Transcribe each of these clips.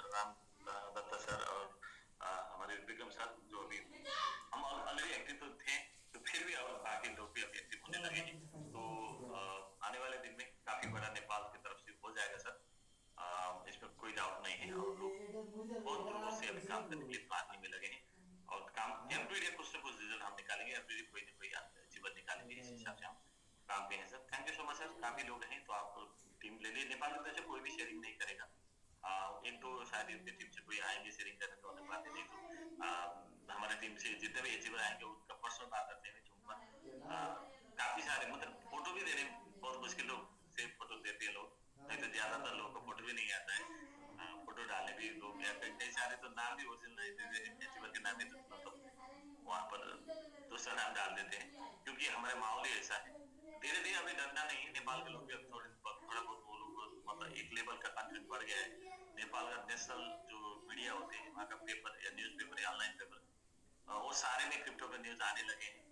Ram Dutta sir और हमारे Vikram sir, जो अभी हम ऑलरेडी एक्टिव तो थे, तो फिर भी और बाकी लोग भी अभी एक्टिव होने लगे हैं। तो आने वाले दिन में काफी बड़ा नेपाल की तरफ से हो जाएगा सर, इसमें कोई डाउट नहीं है। और लोग बहुत जोर से अभी काम करने के लिए प्लानिंग में लगे हैं, और काम एवरीडे कुछ ना कुछ रिजल्ट हम निकालेंगे, एवरीडे कोई ना कोई अचीवर निकालेंगे। इस हिसाब से हम काम पे हैं sir. Thank you so much sir. काफी लोग हैं, तो आप टीम ले लीजिए। नेपाल की तरफ से कोई भी शेयरिंग नहीं करेगा, एक तो शायद इनकी टीम से कोई आएंगे शेयरिंग करने, तो अलग बात है। नहीं तो हमारे टीम से जितने भी अचीवर आएंगे उनका पर्सनल आदत है काफी सारे, मतलब फोटो भी देने बहुत मुश्किल लोग से फोटो देते हैं लोग, नहीं तो ज्यादातर लोगों को फोटो भी नहीं आता है। फोटो डालने भी लोग कई सारे तो नाम भी ओरिजिनल नहीं देते, अचीवर के नाम भी तो मतलब वहाँ पर दूसरा नाम डाल देते हैं, क्योंकि हमारे माहौल ही ऐसा है। धीरे धीरे अभी डरना नहीं है, नेपाल के लोग भी अब थोड़ा बहुत वो लोग मतलब एक लेवल का कॉन्फिडेंस बढ़ गया है। नेपाल का नेशनल जो मीडिया होते हैं, वहाँ का पेपर या न्यूज पेपर या ऑनलाइन पेपर, वो सारे में क्रिप्टो का न्यूज आने लगे हैं।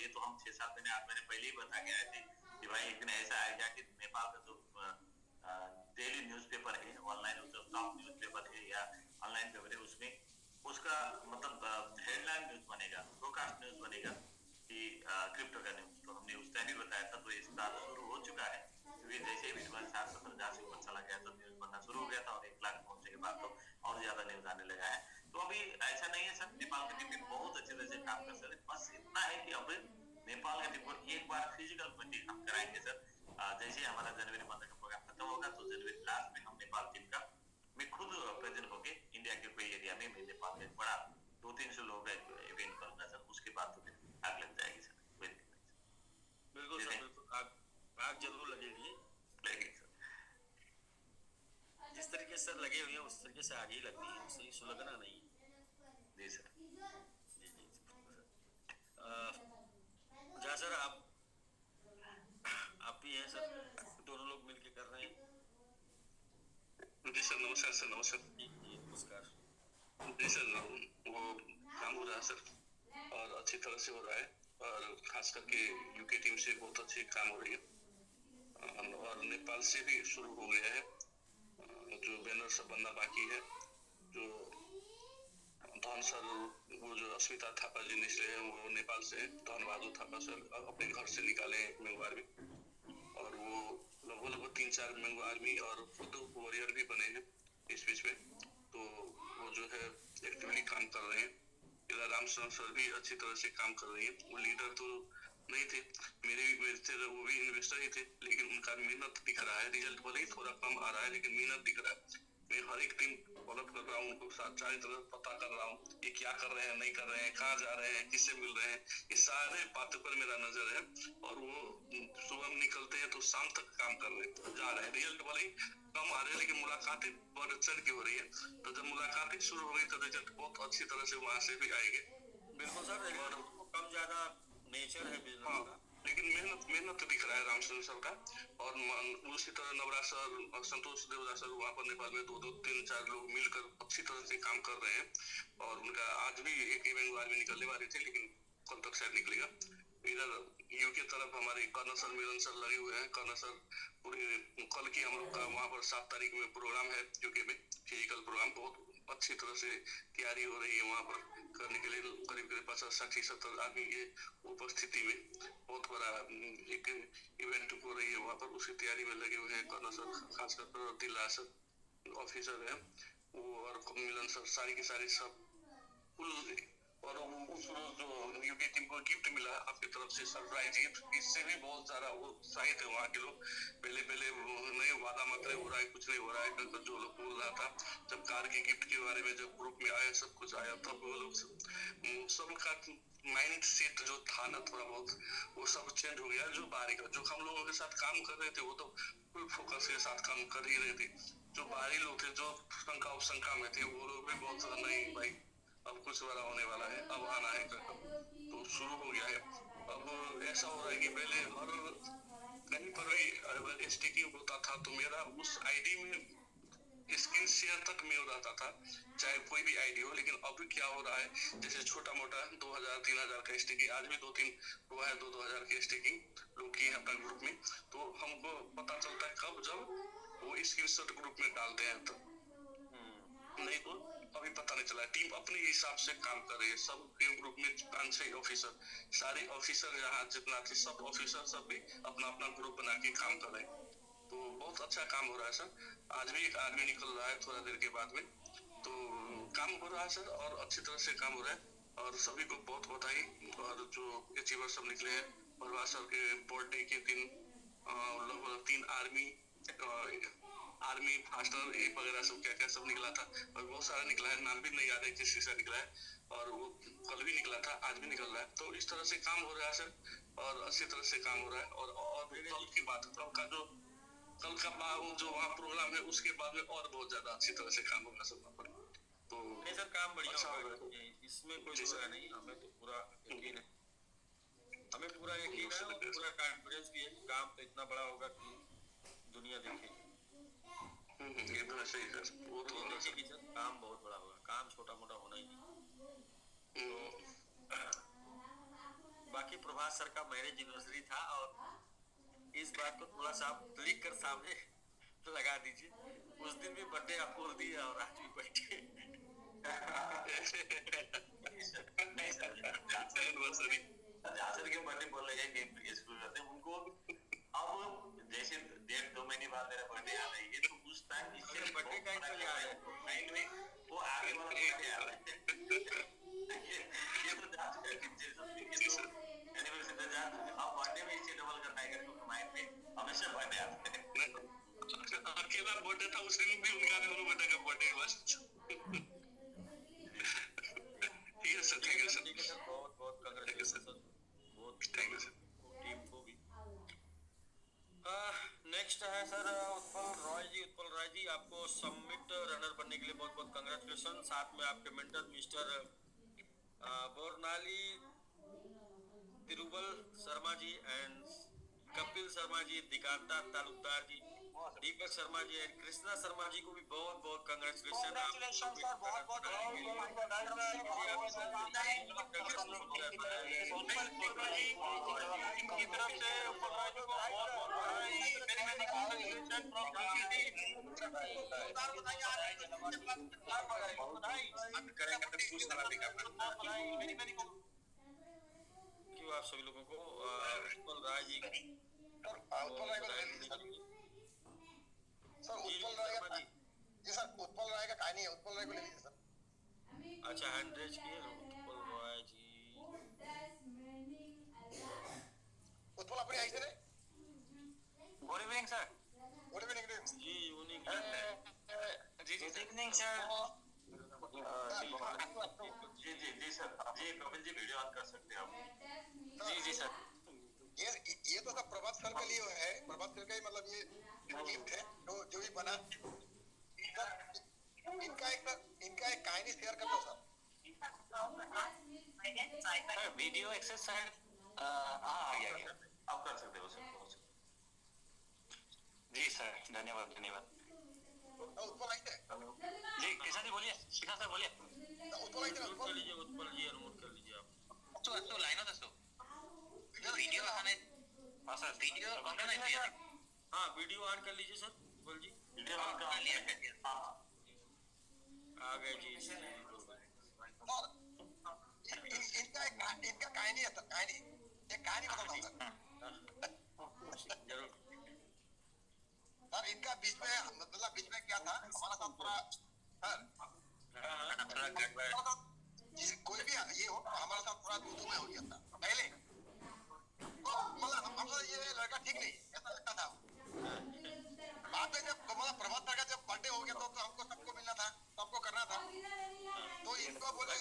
ये तो हम 6-7 महीने 8 महीने पहले ही बता के आए थे कि भाई एक दिन ऐसा आएगा कि नेपाल का जो डेली न्यूज पेपर है, ऑनलाइन जो टॉप न्यूज पेपर है या ऑनलाइन पेपर है, उसमें उसका मतलब हेडलाइन न्यूज बनेगा, ब्रॉडकास्ट न्यूज बनेगा कि क्रिप्टो का न्यूज। तो हमने उस टाइम भी बताया था, तो इस बार शुरू हो चुका है, क्योंकि जैसे ही बिटकॉइन 60-70 से ऊपर चला गया तो न्यूज बनना शुरू हो गया था, और 1 लाख पहुंचने के बाद तो और ज्यादा न्यूज आने लगा है। तो अभी ऐसा नहीं है सर, नेपाल की टीम भी बहुत अच्छी तरह से काम कर सकते, बस इतना है कि अब नेपाल की टीम को एक बार फिजिकल मीटिंग हम कराएंगे सर। जैसे ही हमारा जनवरी 15 का प्रोग्राम खत्म होगा, तो जनवरी लास्ट में हम नेपाल टीम का मैं खुद प्रेजेंट होके इंडिया के कोई एरिया में मैं नेपाल में बड़ा 200-300 लोग का इवेंट करूंगा सर। उसके बाद तो फिर आग लग जाएगी सर, कोई दिक्कत नहीं सर। बिल्कुल सर, बिल्कुल आग जरूर लगेगी, लगेगी सर। जिस तरीके से लगे हुए हैं उस तरीके से आगे ही लगनी है, उससे सुलगना नहीं। जी सर। जी जी जहाँ सर आप भी हैं सर, दोनों लोग मिलके कर रहे हैं। जी सर, नमस्कार सर। नमस्कार जी नमस्कार। जी सर, वो काम हो रहा है सर, और अच्छी तरह से हो रहा है, और खास करके यूके टीम से बहुत अच्छी काम हो रही है, और नेपाल से भी शुरू हो गया है। जो बैनर सब बनना बाकी है, जो धन सर, वो जो अस्मिता थापा जी निकले हैं वो नेपाल से, धन बहादुर थापा सर अपने घर से निकाले हैं मैंगो आर्मी, और वो लगभग 3-4 मैंगो आर्मी और खुद वॉरियर भी बने हैं इस बीच में। तो वो जो है एक्टिवली काम कर रहे हैं। राम सर भी अच्छी तरह से काम कर रही है। वो लीडर तो नहीं थे, मेरे थे, वो भी इन्वेस्टर ही थे, लेकिन उनका मेहनत दिख रहा है। रिजल्ट भले ही थोड़ा कम आ रहा है, लेकिन मेहनत दिख रहा है। मैं हर एक दिन फॉलो कर रहा हूँ, उनको सारी तरह पता कर रहा हूँ ये क्या कर रहे हैं, नहीं कर रहे हैं, कहाँ जा रहे हैं, किससे मिल रहे हैं, ये सारे बातों पर मेरा नजर है। और वो सुबह निकलते हैं तो शाम तक काम कर रहे हैं, जा रहे हैं। रिजल्ट भले ही कम आ रहे हैं, लेकिन मुलाकातें बढ़ चढ़ के हो रही है। तो जब मुलाकातें शुरू हो गई तो रिजल्ट बहुत अच्छी तरह से वहां से भी आएंगे। बिल्कुल सर, और कम ज्यादा नेचर है बिजनेस का, लेकिन मेहनत तो दिख रहा है रामचंद्र सर का। और उसी तरह नवराज सर, संतोष देवरा सर वहाँ पर नेपाल में 2-2, 3-4 लोग मिलकर अच्छी तरह से काम कर रहे हैं। और उनका आज भी एक इवेंट में निकलने वाले थे, लेकिन कल तक शायद निकलेगा। इधर यूके तरफ हमारे कर्नल सर, मिलन सर लगे हुए हैं। कर्नल सर पूरे कल की हम लोग का वहाँ पर 7 तारीख में प्रोग्राम है यूके में, फिजिकल प्रोग्राम। बहुत अच्छी तरह से तैयारी हो रही है वहाँ पर करने के लिए। करीब 50-60-70 आदमी की उपस्थिति में बहुत बड़ा एक इवेंट हो रही है वहाँ पर, उसकी तैयारी में लगे हुए हैं कर्नल सर, खासकर दिल्ला सर ऑफिसर है वो, और मिलन सर, सारी की सारी सब फुल। और उस जो यूके टीम को गिफ्ट मिला आपकी तरफ से, सरप्राइज गिफ्ट, इससे भी बहुत सारा वो उत्साहित है वहाँ के लोग। पहले नहीं वादा मात्र हो रहा है, कुछ नहीं हो रहा है, जो लोग बोल रहा था। जब कार के गिफ्ट के बारे में जब ग्रुप में आया, सब कुछ आया, तब वो लोग सबका माइंड सेट जो था ना थोड़ा बहुत, वो सब चेंज हो गया। जो बाहरी का, जो हम लोगों के साथ काम कर रहे थे, वो तो फुल फोकस के साथ काम कर ही रहे थे। जो बाहरी लोग थे, जो शंका उपशंका में थे, वो लोग भी बहुत नहीं भाई अब कुछ बड़ा होने वाला है, अब आना है तो शुरू हो गया है। अब ऐसा हो रहा है कि पहले हर कहीं पर भी स्टेकिंग होता था तो मेरा उस आईडी में स्क्रीन शेयर तक में रहता था, चाहे कोई भी आईडी हो। लेकिन अभी क्या हो रहा है, जैसे छोटा मोटा 2000-3000 का स्टेकिंग, आज भी 2-3 हुआ है, 2-2000 की स्टेकिंग लोग की है अपना ग्रुप में। तो हमको पता चलता है कब, जब वो स्क्रीनशॉट ग्रुप में डालते हैं तब। नहीं तो अभी पता नहीं चला। टीम अपने हिसाब से काम कर रही है, सब ग्रुप में 5-6 ऑफिसर, सारे ऑफिसर यहाँ जितना थे सब ऑफिसर सब भी अपना अपना ग्रुप बना के काम कर रहे हैं। तो बहुत अच्छा काम हो रहा है सर। आज भी एक आदमी निकल रहा है थोड़ा देर के बाद में, तो काम हो रहा है सर और अच्छी तरह से काम हो रहा है। और सभी को बहुत बधाई। और जो अचीवर सब निकले हैं, परवार सर के बर्थडे के दिन लगभग 3 आर्मी फास्टर ये वगैरह सब क्या क्या सब निकला था, और बहुत सारा निकला है, नाम भी नहीं याद है किस चीज का निकला है, और वो कल भी निकला था, आज भी निकल रहा है। तो इस तरह से काम हो रहा है सर, और अच्छी तरह से काम हो रहा है। और कल की बात, कल का जो वहाँ प्रोग्राम है उसके बाद में और बहुत ज्यादा अच्छी तरह से काम होगा सर वहाँ पर। तो नहीं सर, काम बढ़िया अच्छा होगा, इसमें कोई बुरा नहीं, हमें तो पूरा यकीन है, हमें पूरा यकीन है और पूरा कॉन्फिडेंस भी है कि काम तो इतना बड़ा होगा कि दुनिया देखे। ये तो ऐसे ही सर, वो तो होगा सर। सर काम बहुत बड़ा होगा, काम छोटा मोटा होना ही नहीं। तो बाकी प्रभास सर का मैरिज एनिवर्सरी था, और इस बात को थोड़ा सा आप लिख कर सामने लगा दीजिए। उस दिन भी बर्थडे आप बोल दिए और आज भी बर्थडे। जासर के बर्थडे बोल रहे हैं उनको, अब जैसे 1.5-2 महीने बाद मेरा बर्थडे आ रही है, तो उस टाइम इससे बर्थडे का ही आ रहा है माइंड में वो आगे वाला बर्थडे आ रहा है। ये तो जांच करके एनिवर्सरी तो जांच, अब बर्थडे में इससे डबल करना है क्योंकि माइंड में हमेशा बर्थडे आता है। अकेला बर्थडे था उस दिन भी, उनका दोनों बेटा का बर्थडे बस। ठीक है सर, ठीक है सर, ठीक है सर, बहुत बहुत कांग्रेचुलेशन सर, बहुत थैंक यू सर। टीम को भी। नेक्स्ट है सर उत्पल रॉय जी। उत्पल रॉय जी, आपको समिट रनर बनने के लिए बहुत बहुत कांग्रेचुलेशन। साथ में आपके mentor mister Bornali Tirubal Sharma ji and Kapil Sharma ji, Dikanta Talukdar ji, Deepak Sharma ji and Krishna Sharma ji को भी बहुत बहुत कांग्रेचुलेशन। क्यों आप सभी लोगों को उत्पल राय जी सर उत्पल राय का जी सर, उत्पल राय का कहानी है, उत्पल राय को ले लीजिए सर। अच्छा, हैंड रेज किए उत्पल राय जी। उत्पल अपनी आई से good evening sir. Good evening ji unique ji जी इवनिंग सर। जी जी जी सर, जी कपिल जी वीडियो ऑन कर सकते हैं आप। जी जी सर। ये तो सब प्रभात सर के लिए है, प्रभात सर का ही मतलब ये गिफ्ट है जो भी बना सर। इनका एक कहानी शेयर कर दो सर। वीडियो एक्सेस सर आ गया, आप कर सकते हो सर। जी सर, धन्यवाद धन्यवाद। उत्पल आई थे जी किशन जी बोलिए, किशन सर बोलिए। उत्पल आई थे, कर लीजिए उत्पल जी, अनुमोद कर लीजिए आप। तो लाइनों दसो वीडियो आने हाँ सर, वीडियो ऑन नहीं किया। हाँ वीडियो ऑन कर लीजिए sir Utpal ji. Video on कर लिया। हाँ आ गए जी। इनका कहानी है सर, कहानी एक कहानी बताता हूँ सर। जरूर सर इनका बीच में मतलब बीच में क्या था, हमारा साथ पूरा सर कोई भी ये हो हमारा साथ पूरा दूध में हो गया था पहले, तो मतलब हमको ये लड़का ठीक नहीं ऐसा लगता था। बाद में जब मतलब प्रभात सर का जब बर्थडे हो गया तो हमको सबको मिलना था, सबको करना था, तो इनको बोले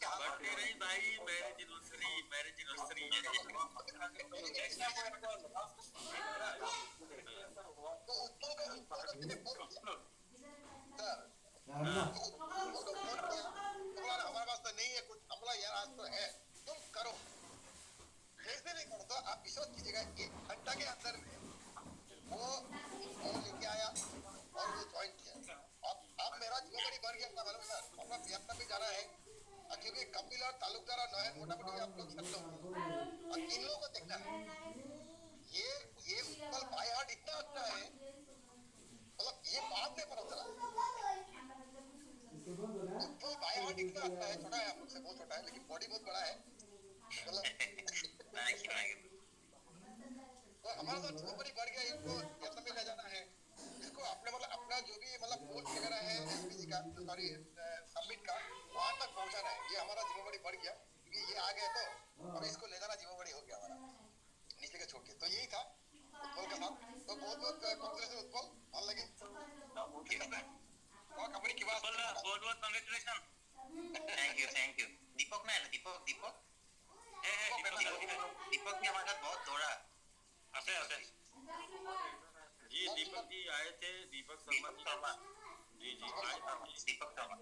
बर्थडे नहीं भाई, मैरिज एनिवर्सरी। तो हमारे पास तो नहीं है कुछ, हमला यार आज तो है, तुम करो। कैसे नहीं करो तो आप विश्वास कीजिएगा, 1 घंटा के अंदर में वो लेके आया और वो ज्वाइन किया। अब मेरा जिम्मेदारी बढ़ गया था, मालूम है सर, अपना वियतनाम भी जाना है, क्योंकि कपिल और तालुकदार और नोएल मोटा मोटी आप लोग सब लोग और 3 लोगों को देखना है। ये उत्पल बाय हार्ट इतना अच्छा है, मतलब ये बाद में पता चला। ही बहुत बड़ा है मतलब थैंक यू थैंक यू तो हमारा तो जीवोपड़ी बढ़ गया इनको यत्न में ले जाना है इसको अपने मतलब अपना जो भी मतलब पोस्ट वगैरह है एसपीजी का सॉरी सबमिट का वहां तक पहुंचाना है ये हमारा जीवोपड़ी बढ़ गया क्योंकि ये आ गया तो अब इसको ले जाना जीवोपड़ी हो गया हमारा नीचे के छोड़ के तो यही था उत्पल के साथ तो बहुत बहुत कांग्रेचुलेशन उत्पल ভাল लगे और कंपनी की बात बहुत बहुत कांग्रेचुलेशन थैंक यू दीपक में है ना दीपक दीपक दीपक भी हमारे साथ बहुत दौड़ा जी दीपक जी आए थे, दीपक शर्मा जी जी जी आए थे दीपक शर्मा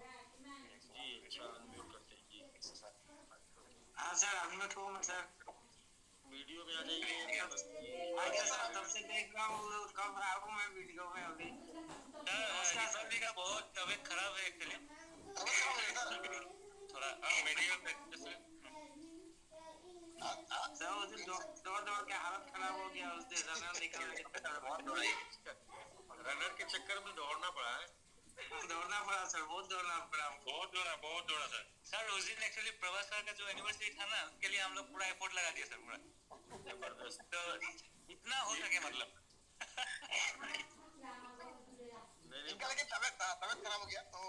जी। अच्छा अनम्यूट करते हैं जी। हाँ सर अनम्यूट हूँ मैं सर वीडियो में आ जाइए। आगे सर तब से देख रहा हूँ कब आऊँ मैं वीडियो में अभी दीपक जी का बहुत तबीयत खराब है एक्चुअली थोड़ा मीडिया में सर उस दिन दौड़ दौड़ के हालत खराब हो गया उस दिन रनर निकल बहुत दौड़ाई रनर के चक्कर में दौड़ना पड़ा है। दौड़ना पड़ा सर बहुत दौड़ना पड़ा बहुत दौड़ा सर उस दिन एक्चुअली प्रभास सर का जो एनिवर्सरी था ना उसके लिए हम लोग पूरा एफर्ट लगा दिया सर पूरा जबरदस्त। तो इतना हो सके मतलब नहीं इनका लेकिन तबियत खराब हो गया तो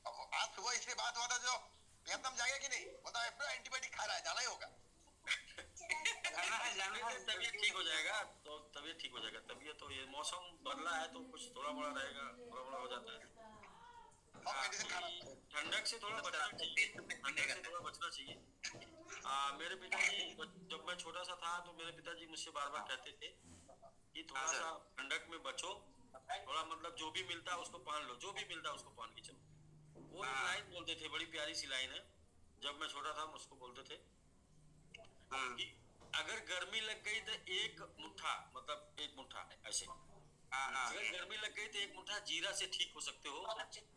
आज सुबह इसलिए बात हुआ था जो वियतनाम जाएगा कि नहीं बताओ फिर एंटीबायोटिक खा रहा है जाना ही होगा तबीयत ठीक हो जाएगा तो तबीयत ठीक हो जाएगा। तबीयत तो ये मौसम बदला है तो कुछ थोड़ा बड़ा रहेगा, थोड़ा बड़ा हो जाता है। और मेडिसिन खाना ठंडक से थोड़ा बचना चाहिए, ठंडक से थोड़ा बचना चाहिए। मेरे पिताजी जब मैं छोटा सा था तो मेरे पिताजी मुझसे बार बार कहते थे कि थोड़ा सा ठंडक में बचो, थोड़ा मतलब जो भी मिलता है उसको पहन लो, जो भी मिलता है उसको पहन के चलो। वो लाइन बोलते थे, बड़ी प्यारी सी लाइन है, जब मैं छोटा था मुझको बोलते थे कि अगर गर्मी लग गई तो एक मुट्ठा मतलब एक मुट्ठा ऐसे, अगर गर्मी लग गई तो एक मुट्ठा जीरा से ठीक हो सकते हो,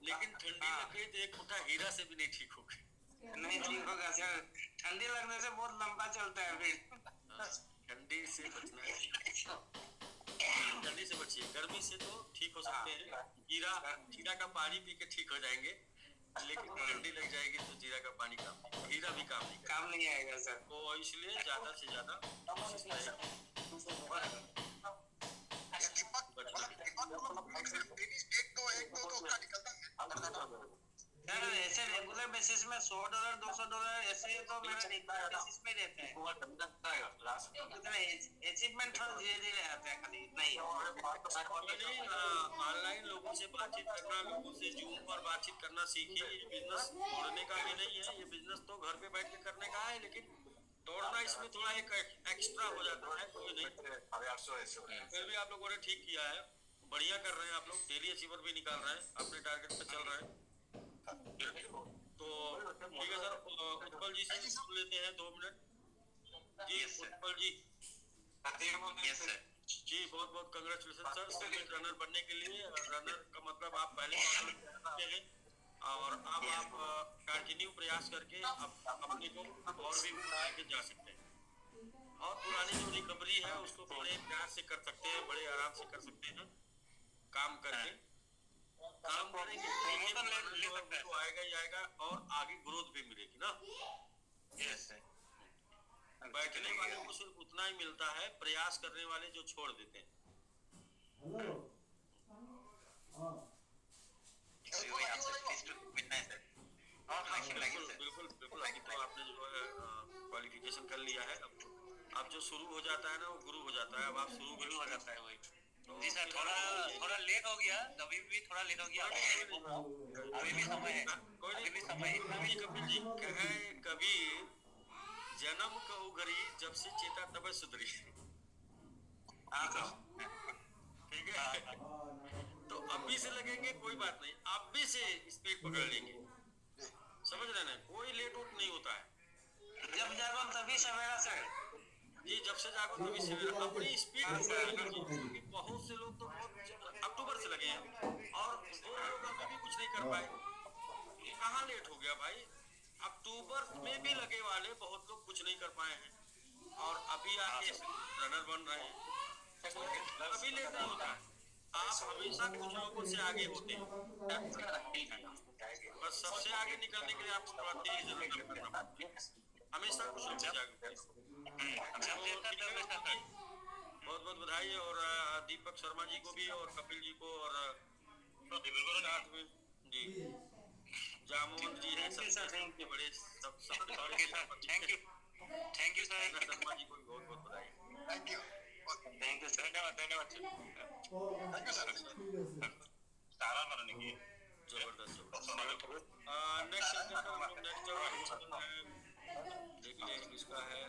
लेकिन ठंडी लग गई तो एक मुट्ठा हीरा से भी नहीं ठीक होगी। नहीं ठीक होगा सर ठंडी लगने से बहुत लंबा चलता है फिर ठंडी से बचना है, ठंडी से बचिए। गर्मी से तो ठीक हो सकते हैं, जीरा का पानी पी के ठीक हो जाएंगे, लेकिन ठंडी लग जाएगी तो जीरा का पानी हीरा भी काम नहीं आएगा सर तो इसलिए ज्यादा से ज्यादा कोशिश करें। ऐसे रेगुलर बेसिस में $100 $200 ऐसे तो मेरा रेगुलर बेसिस में रहता है अचीवमेंट थोड़ा धीरे धीरे आता है खाली इतना ही ऑनलाइन लोगों से बातचीत करना, लोगों से जूम पर बातचीत करना सीखिए। ये बिजनेस छोड़ने का भी नहीं है, ये बिजनेस तो घर पे बैठ के करने का है, लेकिन दौड़ना इसमें थोड़ा एक एक्स्ट्रा हो जाता है। कोई नहीं, फिर भी आप लोगों ने ठीक किया है, बढ़िया कर रहे हैं आप लोग, डेली अचीवर भी निकाल रहे हैं, अपने टारगेट पे चल रहे हैं। तो ठीक है सर, उत्पल जी से सुन लेते हैं 2 मिनट जी। उत्पल जी यस सर जी बहुत बहुत कांग्रेचुलेशन सर, सबमिट रनर बनने के लिए। रनर का मतलब आप पहले करते हैं और अब आप कंटिन्यू प्रयास करके अपने को और भी आगे जा सकते हैं, और पुरानी जो रिकवरी है उसको बड़े प्यार से कर सकते हैं, बड़े आराम से कर सकते हैं। काम करके काम करेंगे तो आएगा ही आएगा, और आगे ग्रोथ भी मिलेगी ना। यस सर बैठने वाले को सिर्फ उतना ही मिलता है, प्रयास करने वाले जो छोड़ देते हैं। बिल्कुल बिल्कुल अभी तो आपने जो है क्वालिफिकेशन कर लिया है, अब जो शुरू हो जाता है ना वो गुरु हो जाता है। अब आप शुरू हो जाता है वही जी सर, थोड़ा लेट हो गया, कभी भी थोड़ा लेट हो गया, अभी भी समय है, अभी भी समय है। कबीर जी कहे कबीर जन्म कहू घरी जब से चेता तब सुधरी। ठीक है, तो अभी से लगेंगे कोई बात नहीं, अभी से स्पीड पकड़ लेंगे, समझ रहे ना, कोई लेट उट नहीं होता है। जब जागो तभी सवेरा सर जी, जब से जागो तभी सवेरा, अपनी स्पीड पकड़। बहुत से लोग तो बहुत अक्टूबर से लगे हैं और वो लोग अभी भी कुछ नहीं कर पाए। कहाँ लेट हो गया भाई, अक्टूबर में भी लगे वाले बहुत लोग कुछ नहीं कर पाए हैं और अभी आके रनर बन रहे हैं। अभी लेट नहीं होता है, आप हमेशा कुछ लोगों से आगे होते हैं, बस सबसे आगे निकलने के लिए आपको थोड़ा तेज रनर करना पड़ता है। हमेशा कुछ ना कुछ जाएगा। जब देखा तब देखा था। बहुत बहुत बधाई, और दीपक शर्मा जी को भी और कपिल जी को और साथ में जी जामोहन जी हैं, सबके बड़े सब thank you sir. Sharma ji को भी बहुत बहुत बधाई। थैंक यू धन्यवाद धन्यवाद थैंक यू सर। सारा करने की जबरदस्त नेक्स्ट देख ले किसका है।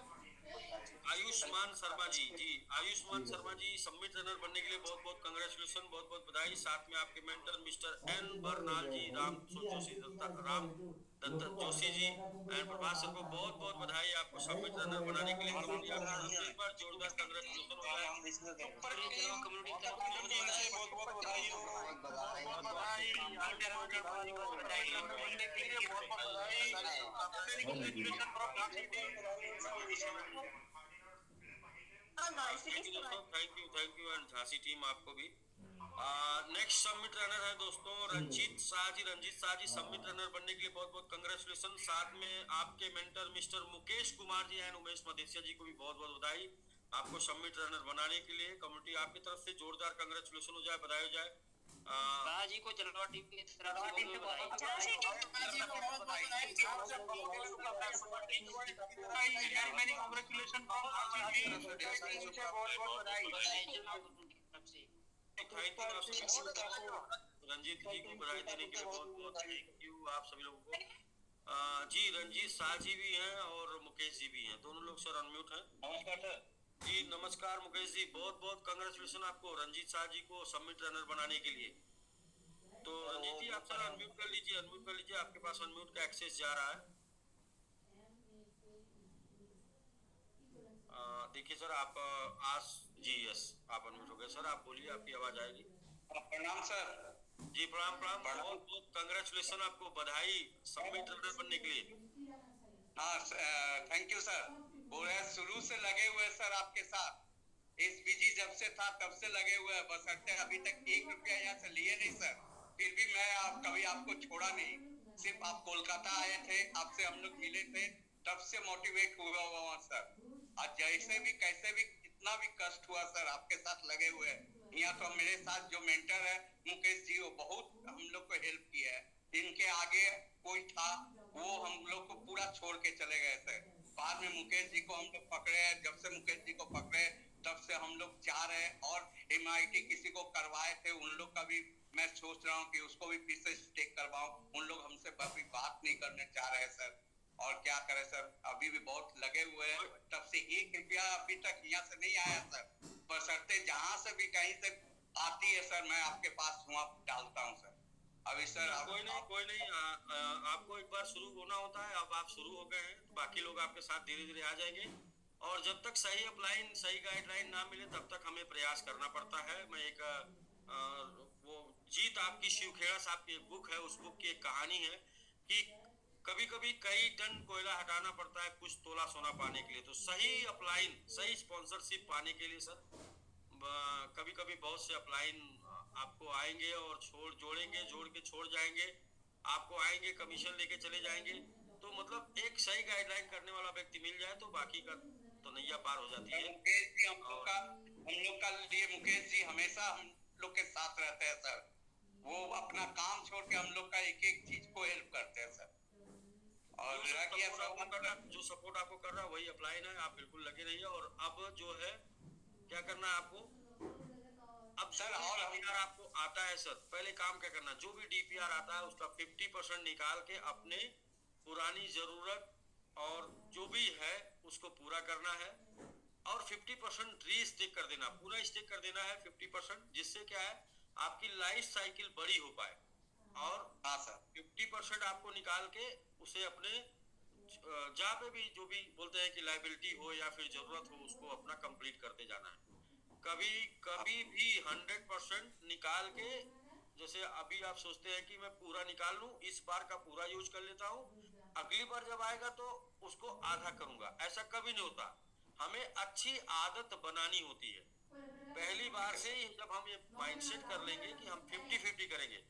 आयुष्मान शर्मा जी, आयुष्मान शर्मा जी सबमिट रनर बनने के लिए बहुत बहुत कंग्रेचुलेशन, बहुत बहुत बधाई। साथ में आपके mentor mister N Barnal ji, Ram Dutt Joshi ji and Prabhas sir को बहुत बहुत बधाई आपको सबमिट रनर बनाने के लिए। कम्युनिटी आपकी तरफ से एक बार जोरदार कंग्रेचुलेशन हो जाए। Thank you and Jhansi team आपको भी। नेक्स्ट सबमिट रनर है दोस्तों रंजीत शाह जी सबमिट रनर बनने के लिए बहुत बहुत कंग्रेचुलेशन। साथ में आपके mentor mister Mukesh Kumar ji and Umesh Madesiya ji को भी बहुत बहुत बधाई आपको सबमिट रनर बनाने के लिए। कम्युनिटी आपकी तरफ से जोरदार कंग्रेचुलेशन हो जाए, बधाई हो जाए। जी को जलवा टीम की तरफ से रंजीत जी को बधाई देने के लिए बहुत बहुत थैंक यू आप सभी लोगों को। जी रंजीत शाह जी भी हैं और मुकेश जी भी हैं, दोनों लोग सर अनम्यूट हैं। नमस्कार सर। जी नमस्कार मुकेश जी, बहुत बहुत कंग्रेचुलेशन आपको रंजीत शाह जी को सबमिट रनर बनाने के लिए। तो रंजीत जी आप सर अनम्यूट कर लीजिए, आपके पास अनम्यूट का एक्सेस जा रहा है। देखिए सर आप आज जी यस आप अनम्यूट हो गए सर, आप बोलिए, आपकी आवाज आएगी। प्रणाम सर। जी प्रणाम बहुत बहुत कंग्रेचुलेशन आपको, बधाई सबमिट रनर बनने के लिए। हाँ थैंक यू सर। पूरे शुरू से लगे हुए सर आपके साथ, इस बीजी जब से था तब से लगे हुए हैं, बशर्ते अभी तक 1 रुपया यहाँ से लिए नहीं सर। फिर भी मैं कभी आपको छोड़ा नहीं, सिर्फ आप कोलकाता आए थे, आपसे हम लोग मिले थे, तब से मोटिवेट हुआ सर। आज जैसे भी कैसे भी कितना भी कष्ट हुआ सर आपके साथ लगे हुए हैं। यहाँ तो मेरे साथ जो मेंटर है मुकेश जी, वो बहुत हम लोग को हेल्प किया है। इनके आगे कोई था वो हम लोग को पूरा छोड़ के चले गए थे। बाद में मुकेश जी को हम लोग पकड़े, जब से मुकेश जी को पकड़े तब से हम लोग जा रहे हैं। और MIT किसी को करवाए थे, उन लोग का भी मैं सोच रहा हूँ कि उसको भी फिर से स्टेक करवाऊं। उन लोग हमसे अभी बात नहीं करने चाह रहे सर, और क्या करें सर, अभी भी बहुत लगे हुए हैं। तब से 1 रुपया अभी तक यहाँ से नहीं आया सर, बशर्ते जहाँ से भी कहीं से आती है सर मैं आपके पास वहाँ डालता हूँ सर। अभी सर कोई नहीं आपको एक बार शुरू होना होता है, अब आप शुरू हो गए हैं, बाकी लोग आपके साथ धीरे धीरे आ जाएंगे। और जब तक सही अपलाइन सही गाइडलाइन ना मिले तब तक हमें प्रयास करना पड़ता है। मैं एक वो जीत आपकी शिवखेड़ा साहब की एक बुक है, उस बुक की एक कहानी है कि कभी कभी कई टन कोयला हटाना पड़ता है कुछ तोला सोना पाने के लिए। तो सही अपलाइन सही स्पॉन्सरशिप पाने के लिए सर कभी कभी बहुत से अपलाइन आपको आएंगे और जोड़ के छोड़ जाएंगे, आपको आएंगे कमीशन लेके चले जाएंगे। तो मतलब एक सही गाइडलाइन करने वाला व्यक्ति मिल जाए तो बाकी का तो नैया पार हो जाती है। मुकेश जी हम लोग का लिए मुकेश जी हमेशा हम लोग के साथ रहते हैं सर। वो अपना काम छोड़ के हम लोग का एक एक चीज को हेल्प करते हैं सर। और जो सपोर्ट आपको कर रहा है वही अपलाइन है, आप बिल्कुल लगे रहिए। और अब जो है क्या करना है आपको, अब सर और DPR आपको आता है सर, पहले काम क्या करना, जो भी DPR आता है उसका 50% निकाल के अपने पुरानी जरूरत और जो भी है उसको पूरा करना है। और 50% री-स्टेक कर देना, पूरा स्टेक कर देना है 50%, जिससे क्या है आपकी लाइफ साइकिल बड़ी हो पाए। और हाँ सर 50% आपको निकाल के उसे अपने जहाँ पे भी जो भी बोलते हैं कि लायबिलिटी हो या फिर जरूरत हो उसको अपना कंप्लीट करते जाना है। कभी भी 100% निकाल के, जैसे अभी आप सोचते हैं कि मैं पूरा निकाल लूं, इस बार का पूरा यूज कर लेता हूं, अगली बार जब आएगा तो उसको आधा करूंगा, ऐसा कभी नहीं होता। हमें अच्छी आदत बनानी होती है। पहली बार से ही जब हम ये माइंडसेट कर लेंगे कि हम 50-50 करेंगे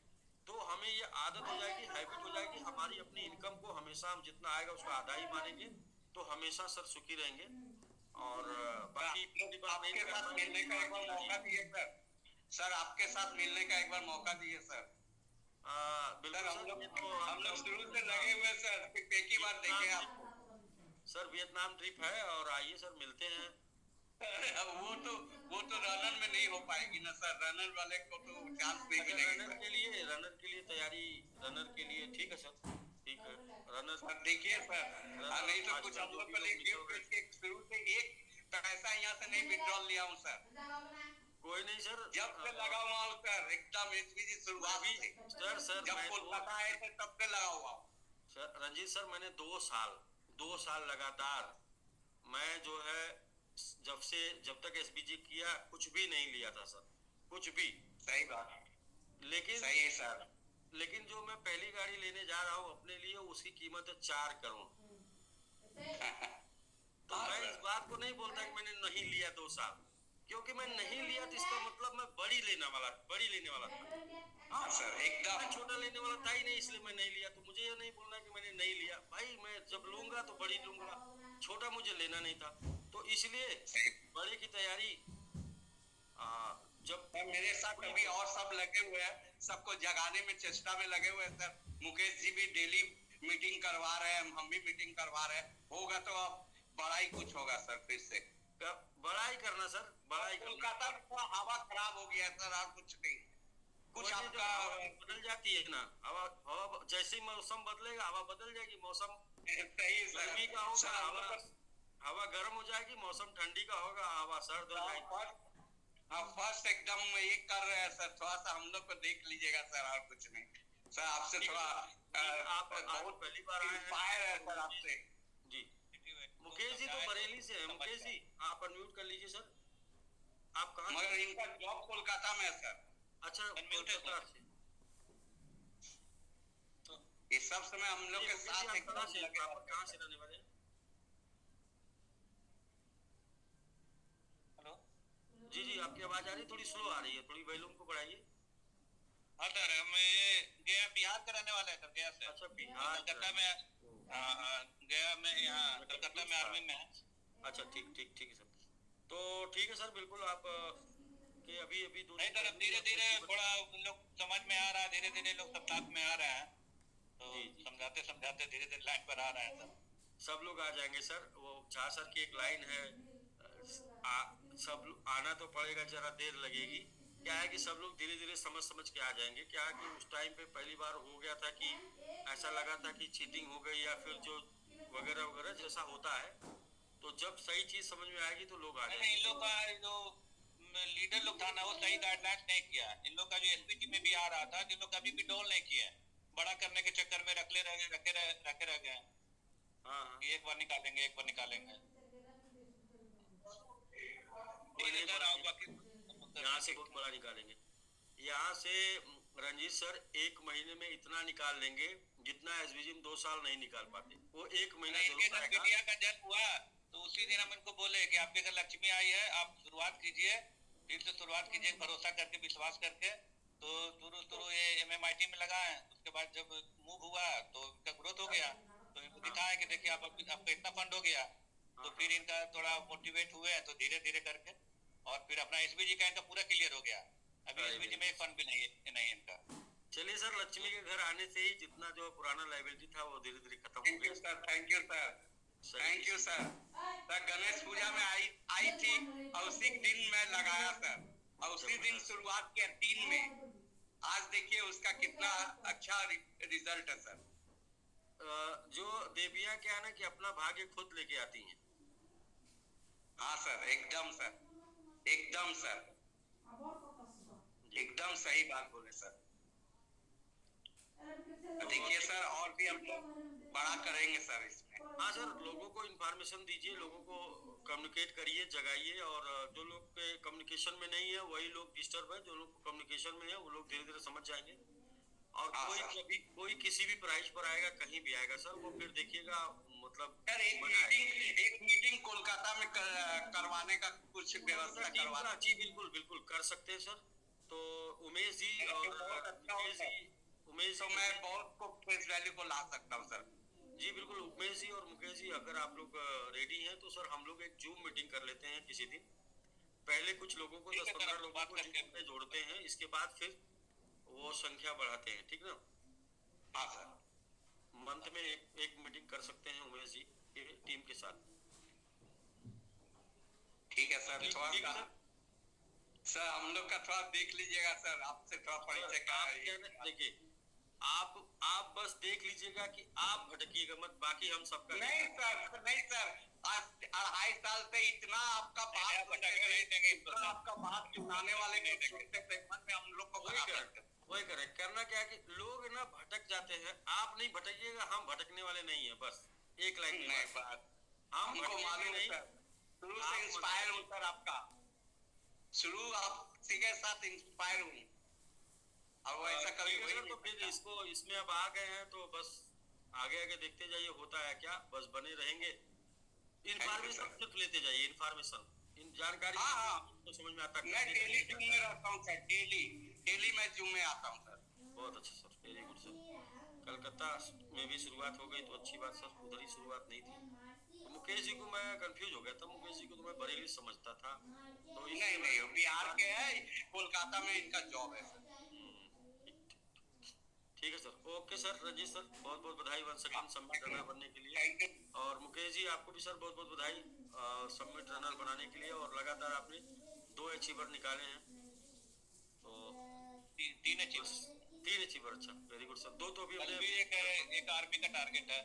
तो हमें ये आदत हो जाएगी, हैबिट हो जाएगी। हमारी अपनी इनकम को हमेशा हम जितना आएगा उसका आधा ही मानेंगे। तो हमेशा सर सुखी रहेंगे। और बाकी पिछली बार नहीं आपके कर साथ पाए, मिलने का एक बार मौका दिए सर। सर आपके साथ मिलने का एक बार मौका दिए सर। बिल्कुल सर सर, ये तो हम लोग शुरू से लगे हुए सर, सिर्फ एक ही बार देखे आपको। सर वियतनाम ट्रिप है और आइए सर मिलते हैं। वो तो रनर में नहीं हो पाएगी ना सर, रनर वाले को तो चांस नहीं अच्छा, मिलेगी रनर सर। के लिए तैयारी, रनर के लिए ठीक है सर, ठीक है रनर। सर देखिए सर, नहीं तो कुछ हम लोग पहले गिफ्ट शुरू से एक पैसा यहाँ से नहीं विड्रॉल लिया हूँ सर। कोई नहीं सर, जब से लगा हुआ हूँ सर, एकदम एसपीजी शुरुआत से। सर जब मैं कोलकाता आए थे तब से लगा हुआ हूँ। सर रंजीत सर, मैंने 2 साल लगातार, मैं जो है जब तक एसबीजी किया कुछ भी नहीं लिया था सर, कुछ भी। सही बात, लेकिन सही है सर। लेकिन जो मैं पहली गाड़ी लेने जा रहा हूँ अपने लिए, उसकी कीमत है 4 करोड़। तो मैं इस बात को नहीं बोलता कि मैंने नहीं लिया 2 साल, क्योंकि मैं नहीं लिया तो इसका मतलब मैं बड़ी लेने वाला था। हाँ सर, एकदम। मैं छोटा लेने वाला था ही नहीं, इसलिए मैं नहीं लिया। तो मुझे ये नहीं बोलना कि मैंने नहीं लिया, भाई मैं जब लूंगा तो बड़ी लूंगा, छोटा मुझे लेना नहीं था। तो इसलिए बड़े की तैयारी जब मेरे साथ अभी और सब लगे हुए हैं, सबको जगाने में चेष्टा में लगे हुए हैं सर। मुकेश जी भी डेली मीटिंग करवा रहे हैं, हम भी मीटिंग करवा रहे हैं। होगा तो अब बड़ा ही कुछ होगा सर, फिर से बड़ा ही करना सर, बड़ा ही। कोलकाता में थोड़ा हवा खराब हो गया सर, और कुछ नहीं। कुछ आपका बदल जाती है ना हवा, जैसे ही मौसम बदलेगा हवा बदल जाएगी। मौसम सही सर, गर्मी का होगा, हवा गर्म हो जाएगी, मौसम ठंडी का होगा, हवा सर्द हो जाएगी। फर्स्ट एकदम ये कर रहे हैं सर, थोड़ा सा हम लोग को देख लीजिएगा सर, और कुछ नहीं सर। आपसे थोड़ा आप बहुत पहली बार आए इंस्पायर है सर आपसे जी। मुकेश जी तो बरेली से है। मुकेश जी आप अनम्यूट कर लीजिए सर। आप कहाँ? मगर इनका जॉब कोलकाता में है सर। अच्छा, कोलकाता से। इस सब समय हम लोग के साथ कहाँ एकदम से लगे रहने वाले हैं? जी जी, आपकी आवाज आ रही है, थोड़ी स्लो आ रही है, थोड़ी वॉल्यूम को बढ़ाइए। हाँ सर, हम गया बिहार का रहने वाला है सर, गया से। अच्छा, बिहार कलकत्ता में गया में, यहाँ कलकत्ता में आर्मी में है। अच्छा, ठीक है सर। तो ठीक है सर, बिल्कुल आप के अभी नहीं सर, अब धीरे धीरे थोड़ा लोग समझ में आ रहा है, धीरे धीरे लोग सब साथ में आ रहे हैं, तो समझाते धीरे धीरे लाइन पर आ रहे हैं सब लोग आ जाएंगे सर। वो झा सर की एक लाइन है, सब आना तो पड़ेगा, जरा देर लगेगी। क्या है कि सब लोग धीरे धीरे समझ के आ जाएंगे। क्या है कि उस टाइम पे पहली बार हो गया था कि ऐसा लगा था कि चीटिंग हो गई या फिर जो वगैरह जैसा होता है। तो जब सही चीज समझ में आएगी तो लोग आ जाएंगे। इन लोग का जो लीडर लोग था ना, वो सही गाइडलाइंस नहीं किया। इन लोग का जो एसपीजी में भी आ रहा था, जिन लोग कभी भी डोल नहीं किए, बड़ा करने के चक्कर में रखे रह गए। हाँ, एक बार निकालेंगे। यहाँ से बहुत बड़ा निकालेंगे। यहाँ से रंजीत सर 1 महीने में इतना निकाल लेंगे जितना एसबीजी में 2 साल नहीं निकाल पाते। वो 1 महीना जरूर आएगा। इंडिया का जन्म हुआ तो उसी दिन हम इनको बोले कि आपके घर लक्ष्मी आई है, आप शुरुआत कीजिए, फिर से शुरुआत कीजिए, भरोसा करके, विश्वास करके। तो शुरू ये MMIT में लगा है। उसके बाद जब मूव हुआ तो इनका ग्रोथ हो गया, तो इनको दिखाया कि देखिए आपका इतना फंड हो गया। तो फिर इनका थोड़ा मोटिवेट हुए, तो धीरे धीरे करके, और फिर अपना एसबीजी का इनका पूरा क्लियर हो गया। अभी एसबीजी में एक फंड भी नहीं इनका। चलिए सर, लक्ष्मी के घर आने से ही जितना जो पुराना लाइबिलिटी था वो धीरे धीरे खत्म हो गया। Thank you sir. Sir Ganesh Puja में आई थी, और उसी दिन मैं लगाया सर, और उसी दिन शुरुआत किया 3 में। आज देखिए उसका कितना अच्छा रिजल्ट है सर। जो देवियां क्या है ना कि अपना भाग्य खुद लेके आती हैं। हाँ सर, एकदम सर, एकदम सही बात बोले सर। देखिए सर, और भी हम लोग बड़ा करेंगे सर इसमें। हाँ सर, लोगों को इन्फॉर्मेशन दीजिए, लोगों को कम्युनिकेट करिए, जगाइए। और जो लोग के कम्युनिकेशन में नहीं है वही लोग डिस्टर्ब है, जो लोग कम्युनिकेशन में है वो लोग धीरे धीरे समझ जाएंगे। और कोई किसी भी प्राइस पर आएगा, कहीं भी आएगा सर, वो फिर देखिएगा मतलब सर एक मीटिंग कोलकाता में करवाने का कुछ व्यवस्था करवा। जी बिल्कुल कर सकते हैं सर। तो उमेश जी और उमेश, तो मैं बहुत को फेस वैल्यू को ला सकता हूँ सर। जी बिल्कुल उमेश जी और मुकेश जी, अगर आप लोग रेडी हैं तो सर हम लोग एक जूम मीटिंग कर लेते हैं किसी दिन। पहले कुछ लोगों को, ठीक है सर, 10-15 हम लोग लोगों बात को करके जूम पे जोड़ते हैं, इसके बाद फिर वो संख्या बढ़ाते हैं, ठीक ना। हाँ सर, मंथ में एक मीटिंग कर सकते हैं उमेश जी के टीम के साथ। ठीक है सर। ठीक थोड़ा ठीक सा है सर हम लोग का थोड़ा देख लीजिएगा सर, आपसे थोड़ा परिचय का आप क्या ना, देखिए आप बस देख लीजिएगा कि आप भटकिएगा मत, बाकी हम सबका नहीं सर, नहीं सर, आज 2.5 साल से इतना आपका बात भटकने नहीं देंगे इस इतना आपका बात चुनाने वाले को छोटे सेगमेंट में हम लोग को वही बना करें सकते हैं। वही करें। करना क्या है कि लोग ना भटक जाते हैं, आप नहीं भटकिएगा, हम भटकने वाले नहीं है, बस एक लाइन की नहीं बात। बात हम हमको भटकेंगे मालूम है नहीं। सर, शुरू आप से इंस्पायर मत हूँ सर आपका, शुरू आपसी के साथ इंस्पायर हूँ, और वो ऐसा कभी ठीक है हो ही सर, तो नहीं फिर सकता। इसको इसमें अब आ गए हैं तो बस आगे आगे देखते जाइए होता है क्या, बस बने रहेंगे। Information sir. सिर्फ लेते जाइए, इन्फॉर्मेशन, इन जानकारी हाँ, हाँ। तो समझ में आता है। मैं डेली जूम में रहता हूँ सर, डेली मैं जूम में आता हूँ सर। बहुत अच्छा sir, very good sir. Calcutta में भी शुरुआत हो गई तो अच्छी बात सर, उधर ही शुरुआत नहीं थी। तो मुकेश जी को मैं कंफ्यूज हो गया था, मुकेश जी को तो मैं बरेली समझता था, तो नहीं नहीं, वो बिहार के है, कोलकाता में इनका जॉब है सर। ठीक है sir, okay sir. Ranjit sir बहुत बहुत बधाई वन सेकंड सबमिट रनर बनने के लिए। Thank you. और मुकेश जी आपको भी सर बहुत बहुत बधाई सबमिट रनर बनाने के लिए, और लगातार आपने 2 अचीवर निकाले हैं, तो 3 अचीव। 3 अचीवर, अच्छा वेरी गुड सर। 2 तो अभी कल हमने भी एक आर्मी का टारगेट है।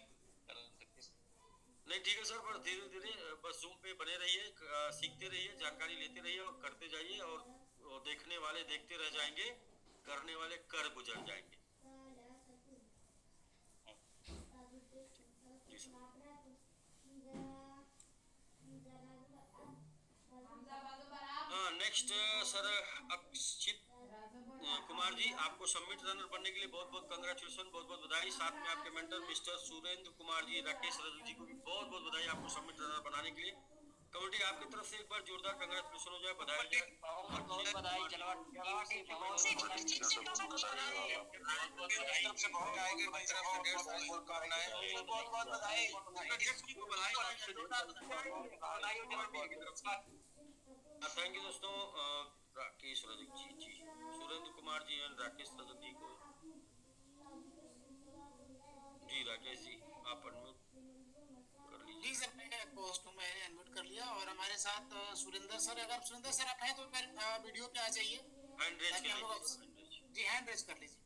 नहीं, ठीक है सर, पर धीरे धीरे बस जूम पे बने रहिए, सीखते रहिए, जानकारी लेते रहिए और करते जाइए, और देखने वाले देखते रह जाएंगे, करने वाले कर गुजर जाएंगे। जी sir. Next sir Akshit Kumar ji, आपको सबमिट रनर बनने के लिए बहुत बहुत कंग्रेचुलेशन, बहुत बहुत बधाई। साथ में आपके मेंटर मिस्टर सुरेंद्र कुमार जी, राकेश रजू जी को भी बहुत बहुत बधाई आपको सबमिट रनर बनाने के लिए। कमेटी आपकी तरफ से एक बार जोरदार कंग्रेचुलेशन हो जाए, बधाई हो जाए। बहुत बधाई। थैंक यू दोस्तों। राकेश रजक जी, सुरेंद्र कुमार जी एंड राकेश रजक जी को। जी राकेश जी आप अनम्यूट कर लीजिए। जी सर, मैं पोस्ट को मैंने अनम्यूट कर लिया, और हमारे साथ सुरेंद्र सर, अगर सुरेंद्र सर आप हैं तो फिर वीडियो पे आ जाइए, हैंड रेज ताकि कर हम लोग लीजिए। जी हैंड रेज कर लीजिए।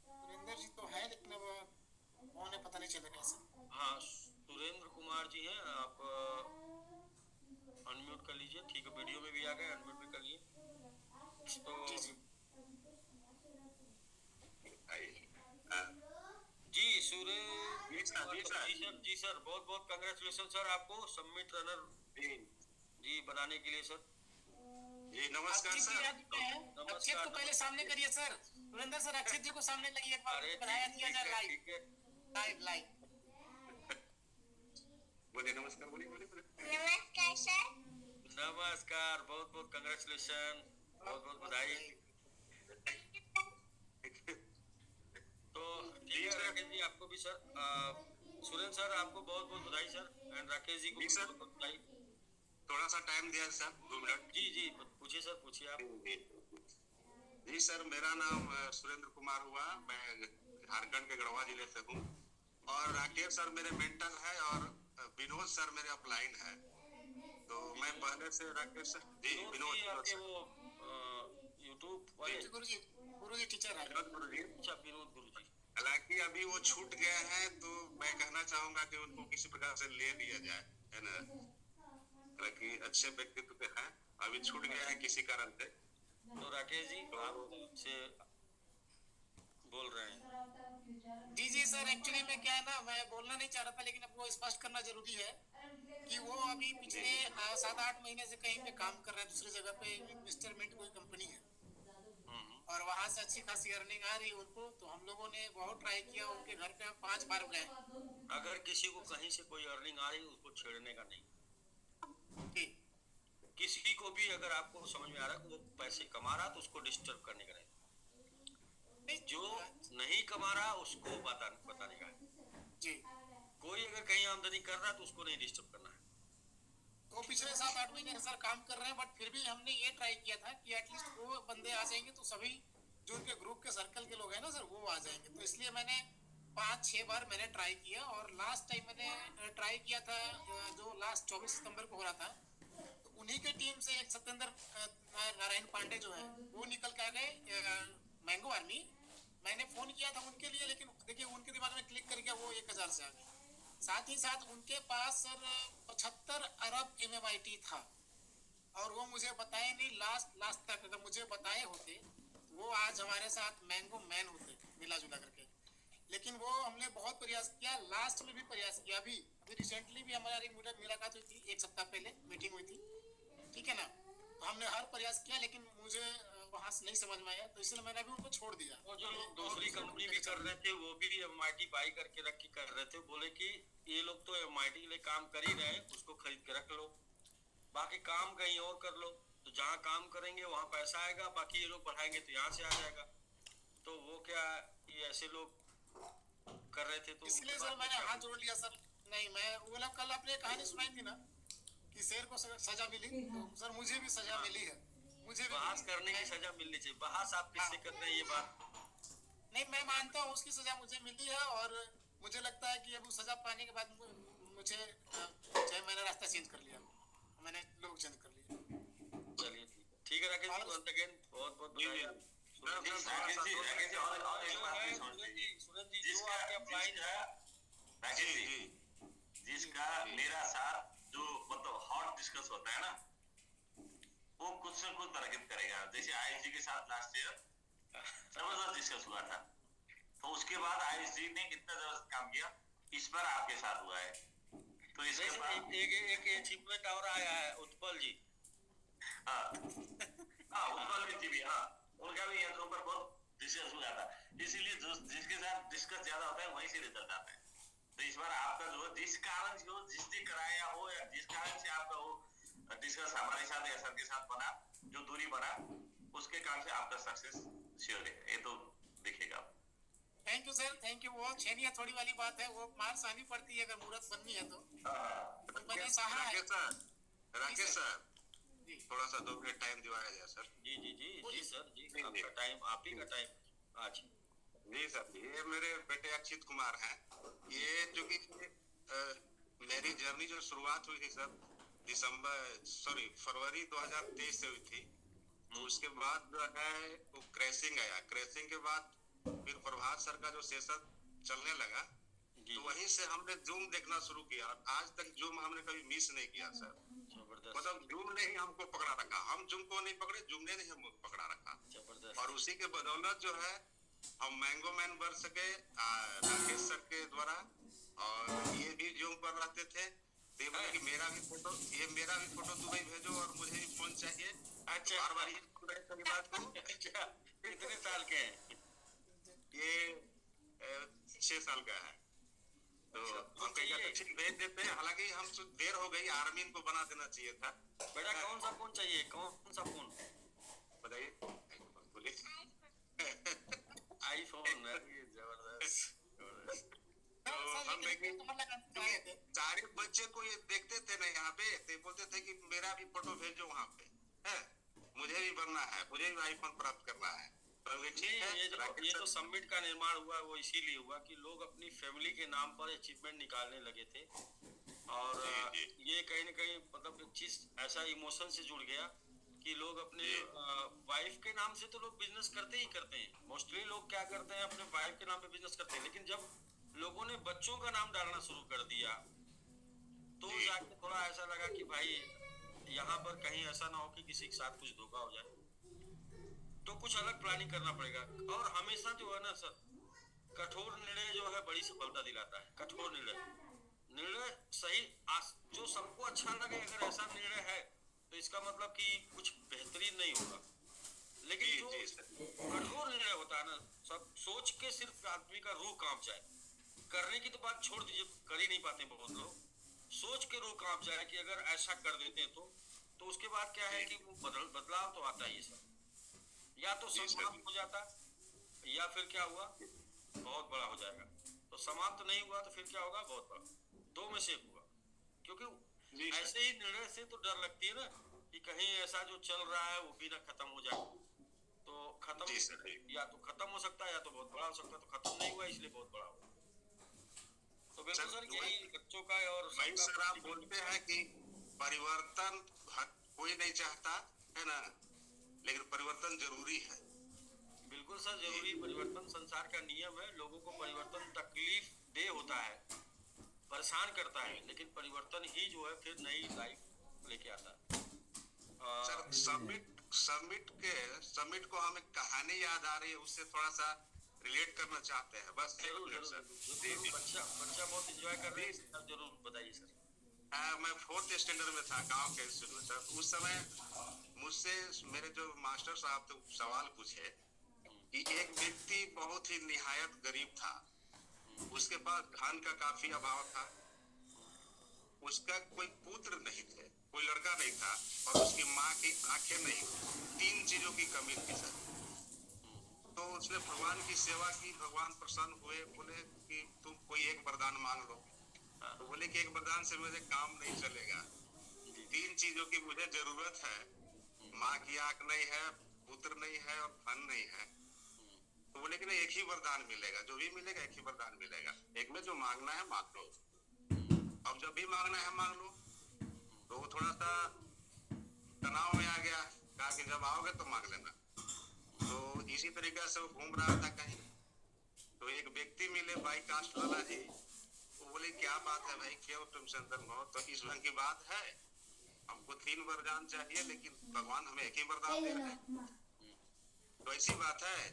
सुरेंद्र जी तो है, लेकिन वो कौन है पता नहीं चलेगा ऐसे। हाँ सुरेंद्र कुमार जी हैं, आप अनम्यूट कर लीजिए। ठीक है, वीडियो में भी आ गए, अनम्यूट भी कर लिए। तो जी जी जी सुरेंद्र जी सर बहुत बहुत कंग्रेचुलेशन सर आपको सबमिट रनर जी बनाने के लिए सर। जी नमस्कार अक्षित जी सर। आज में है, अक्षित को पहले सामने करिए सर। सुरेंद्र सर अक्षित जी को सामने लाइए, एक बार अरे बधाई दिया जाए लाइव ठीक है। Live live. बोलिए नमस्कार, बोलिए बोलिए बोलिए। नमस्कार सर। नमस्कार, बहुत बहुत कंग्रेचुलेशन, बहुत बहुत बधाई। तो ठीक है राकेश जी आपको भी सर, सुरेंद्र सर आपको बहुत बहुत बधाई सर, एंड राकेश जी को भी बहुत बहुत बधाई। थोड़ा सा टाइम दिया सर, 2 मिनट। जी जी पूछिए सर, पूछिए आप। जी सर, मेरा नाम सुरेंद्र कुमार हुआ, मैं झारखंड के गढ़वा जिले से हूँ, और राकेश सर मेरे मेंटर है, और विनोद सर मेरे अपलाइन है। तो मैं पहले से राकेश सर जी विनोद आपके सर, वो यूट्यूब वाले गुरु जी टीचर है। विनोद गुरु जी। अच्छा विनोद गुरु जी। हालांकि अभी वो छूट गए हैं, तो मैं कहना चाहूंगा कि उनको किसी प्रकार से ले लिया जाए, है ना। हालांकि अच्छे व्यक्तित्व के हैं, अभी छूट गए हैं किसी कारण से। तो राकेश जी आप से बोल रहे हैं। जी जी सर, एक्चुअली में क्या है ना, मैं बोलना नहीं चाह रहा था, लेकिन अब वो स्पष्ट करना जरूरी है कि वो अभी पिछले 7-8 महीने से कहीं पे काम कर रहे हैं दूसरी जगह पे, मिस्टर मिंट कोई कंपनी है, और वहां से अच्छी खासी अर्निंग आ रही है उनको। तो हम लोगों ने बहुत ट्राई किया, उनके घर पे 5 बार गए। अगर किसी को कहीं से कोई अर्निंग आ रही है उसको छेड़ने का नहीं। जी किसी को भी अगर आपको समझ में आ रहा है कि वो पैसे कमा रहा तो उसको डिस्टर्ब करने का नहीं। जो नहीं कमा रहा उसको बताने का है। जी। कोई अगर कहीं आमदनी कर रहा है तो उसको नहीं डिस्टर्ब करना है। तो पिछले 7-8 महीने से सर काम कर रहे हैं, बट फिर भी हमने ये ट्राई किया था कि एटलीस्ट वो बंदे आ जाएंगे तो सभी जो उनके ग्रुप के सर्कल के लोग हैं ना सर, वो आ जाएंगे। तो इसलिए मैंने 5-6 बार मैंने ट्राई किया, और लास्ट टाइम मैंने ट्राई किया था जो लास्ट 24 सितंबर को हो रहा था, तो उन्हीं के टीम से एक सत्येंद्र नारायण पांडे जो है वो निकल के आ गए मैंगो आर्मी। मैंने फोन किया था उनके लिए, लेकिन देखिए उनके दिमाग में क्लिक कर गया, वो 1000 से आ गए। साथ ही साथ उनके पास सर 75 अरब MMIT था, और वो मुझे बताए नहीं लास्ट तक। अगर मुझे बताए होते वो आज हमारे साथ मैंगो मैन होते मिला जुला करके। लेकिन वो हमने बहुत प्रयास किया, लास्ट में भी प्रयास किया। अभी रिसेंटली भी हमारी मुलाकात हुई थी, 1 सप्ताह पहले मीटिंग हुई थी, ठीक है ना। तो हमने हर प्रयास किया, लेकिन मुझे वहां से नहीं समझ में आया, तो इसलिए मैंने अभी उनको छोड़ दिया। और जो लोग दूसरी कंपनी भी कर रहे थे वो भी MIT बाई करके रख के कर रहे थे, बोले कि ये लोग तो MIT के लिए काम कर ही रहे हैं, उसको खरीद के रख लो, बाकी काम कहीं और कर लो। तो जहाँ काम करेंगे वहाँ पैसा आएगा, बाकी ये लोग बढ़ाएंगे तो यहाँ से आ जाएगा। तो वो क्या, ये ऐसे लोग कर रहे थे, तो इसलिए सर मैंने हाथ जोड़ लिया सर। नहीं, मैं वो लोग कल आपने कहानी सुनाई थी ना कि शेर को सजा मिली, तो सर मुझे भी सजा मिली है। मुझे भी बहस करने की सजा मिलनी चाहिए। बहस आप किससे कर रहे हैं ये बात? नहीं, मैं मानता हूँ उसकी सजा मुझे मिली है, और मुझे लगता है कि अब उस सजा पाने के बाद मुझे चाहे मैंने रास्ता चेंज कर लिया, मैंने लोग चेंज कर लिया। चलिए ठीक है राकेश जी, वंस अगेन बहुत बहुत बधाई। सूरज जी जो आपके अपलाइन है, राकेश जी, जिसका मेरा साथ जो मतलब हॉट डिस्कस होता है ना, वो कुछ न कुछ तरकीब करेगा। जैसे आयुष जी के साथ लास्ट ईयर जबरदस्त डिस्कस हुआ था, तो उसके बाद आयुष जी ने इतना जबरदस्त काम किया, इस बार आपके साथ हुआ है। तो इसके बाद एक अचीवमेंट और आया है, उत्पल जी। हाँ उत्पल जी भी, हाँ उनका भी यहाँ ऊपर बहुत डिस्कस हुआ था। इसीलिए जिसके साथ डिस्कस ज्यादा होता है वहीं से रिजल्ट आता है। तो इस बार आपका जो जिस कारण से हो, जिसने कराया हो, या जिस कारण से आपका वो डिस्कस हमारे साथ या सर के साथ बना, जो दूरी बना, उसके कारण से आपका सक्सेस श्योर है, ये तो दिखेगा। Thank you sir, thank you. वो छेनिया थोड़ी वाली बात है, वो मार सहनी पड़ती है अगर मुहूर्त बननी है तो। मैंने सहा है। राकेश सर, जी। थोड़ा सा 2 मिनट टाइम दिवाया जाए सर। जी सर जी, आपका टाइम, आप ही का टाइम आज। जी सर, ये मेरे बेटे अक्षित कुमार हैं। ये जो कि मेरी जर्नी जो शुरुआत हुई थी सर फरवरी 2023 से हुई थी। तो उसके बाद जो है वो क्रैशिंग आया। क्रैशिंग के बाद फिर प्रभात सर का जो सेशन चलने लगा, तो वहीं से हमने जूम देखना शुरू किया। आज तक जूम हमने कभी मिस नहीं किया सर। मतलब जूम ने ही हमको पकड़ा रखा, हम जूम को नहीं पकड़े, जूम ने हमको पकड़ा रखा। और उसी के बदौलत जो है हम मैंगो मैन बन सके राकेश सर के द्वारा। और ये भी जूम पर रहते थे, तो बोले कि मेरा भी फोटो दुबई भेजो और मुझे भी फोन चाहिए। अच्छा, बार बार ये बात को। अच्छा, कितने साल के हैं ये? 6 साल का है। तो हम कहीं भेज देते हैं। हालांकि हम देर हो गई, आर्मी इनको बना देना चाहिए था। बेटा कौन सा फोन चाहिए, कौन सा फोन बताइए, बोलिए। आईफोन। जबरदस्त। तो हम सारे बच्चे को ये देखते थे ना यहाँ पे, तो बोलते थे कि मेरा भी फोटो भेजो वहाँ पे, है मुझे भी बनना है, मुझे भी आईफोन प्राप्त करना है। ये जो समिट का निर्माण हुआ वो इसीलिए हुआ कि लोग अपनी फैमिली के नाम पर अचीवमेंट निकालने लगे थे। और ये कहीं ना कहीं मतलब एक चीज ऐसा इमोशन से जुड़ गया कि लोग अपने वाइफ के नाम से तो लोग बिजनेस करते ही करते हैं। मोस्टली लोग क्या करते हैं, अपने वाइफ के नाम पे बिजनेस करते हैं। लेकिन जब लोगों ने बच्चों का नाम डालना शुरू कर दिया, तो जाके थोड़ा ऐसा लगा कि भाई यहाँ पर कहीं ऐसा ना हो कि किसी के साथ कुछ धोखा हो जाए, तो कुछ अलग प्लानिंग करना पड़ेगा। और हमेशा जो है ना सर, कठोर निर्णय जो है बड़ी सफलता दिलाता है। कठोर निर्णय सही, जो सबको अच्छा लगे, अगर ऐसा निर्णय है तो इसका मतलब कि कुछ बेहतरीन नहीं होगा। लेकिन जो कठोर निर्णय होता है ना, सब सोच के सिर्फ आदमी का रूह कांप जाए, करने की तो बात छोड़ दीजिए, कर ही नहीं पाते बहुत लोग, सोच के रूह कांप जाए कि अगर ऐसा कर देते हैं तो उसके बाद क्या है कि वो बदलाव तो आता ही है सर। या तो समाप्त हो जाता, या फिर क्या हुआ, बहुत बड़ा हो जाएगा। तो समाप्त नहीं हुआ तो फिर क्या होगा, बहुत बड़ा, दो में से एक होगा। क्योंकि ऐसे ही निर्णय से तो डर लगती है ना कि कहीं ऐसा जो चल रहा है वो भी ना खत्म हो जाए, तो खत्म या तो खत्म हो सकता है या तो बहुत बड़ा हो सकता है, तो खत्म नहीं हुआ इसलिए बहुत बड़ा हुआ। तो बिल्कुल सर यही बच्चों का और वही सर आप बोलते हैं कि परिवर्तन कोई नहीं चाहता है ना, लेकिन परिवर्तन जरूरी है। बिल्कुल सर जरूरी, परिवर्तन संसार का नियम है। लोगों को परिवर्तन तकलीफ दे होता है, परेशान करता है, लेकिन परिवर्तन ही जो है फिर नई लाइफ लेके आता है। सर समिट को हमें कहानी याद आ रही है, उससे थोड़ा सा रिलेट करना चाहते हैं बस। जरूर बच्चा बहुत एंजॉय कर रहे हैं सर, जरूर बताइए सर। मैं 4th स्टैंडर्ड में था गांव के स्कूल में सर। उस समय मुझसे मेरे जो मास्टर साहब थे सवाल पूछे कि एक व्यक्ति बहुत ही निहायत गरीब था, उसके पास धन का काफी अभाव था, उसका कोई पुत्र नहीं थे, कोई लड़का नहीं था, और उसकी माँ की आंखें नहीं, 3 चीजों की कमी थी सर। तो उसने भगवान की सेवा की, भगवान प्रसन्न हुए, बोले कि तुम कोई एक वरदान मांग लो। तो बोले कि एक वरदान से मेरे काम नहीं चलेगा, 3 चीजों की मुझे जरूरत है, माँ की आंख नहीं है, पुत्र नहीं है और धन नहीं है। तो बोले कि नहीं, एक ही वरदान मिलेगा, जो भी मिलेगा एक ही वरदान मिलेगा, एक में जो मांगना है मांग लो, अब जब भी मांगना है मांग लो। तो वो थोड़ा सा तनाव में आ गया, कहा कि जब आओगे तो मांग लेना। तो इसी तरीके से वो घूम रहा था कहीं, तो एक व्यक्ति मिले बाई कास्ट लाला जी। वो बोले क्या बात है भाई, क्यों तुम टेंशन में हो? तो इस ढंग की बात है, हमको 3 वरदान चाहिए लेकिन भगवान हमें एक ही वरदान दे रहे हैं। तो ऐसी बात है,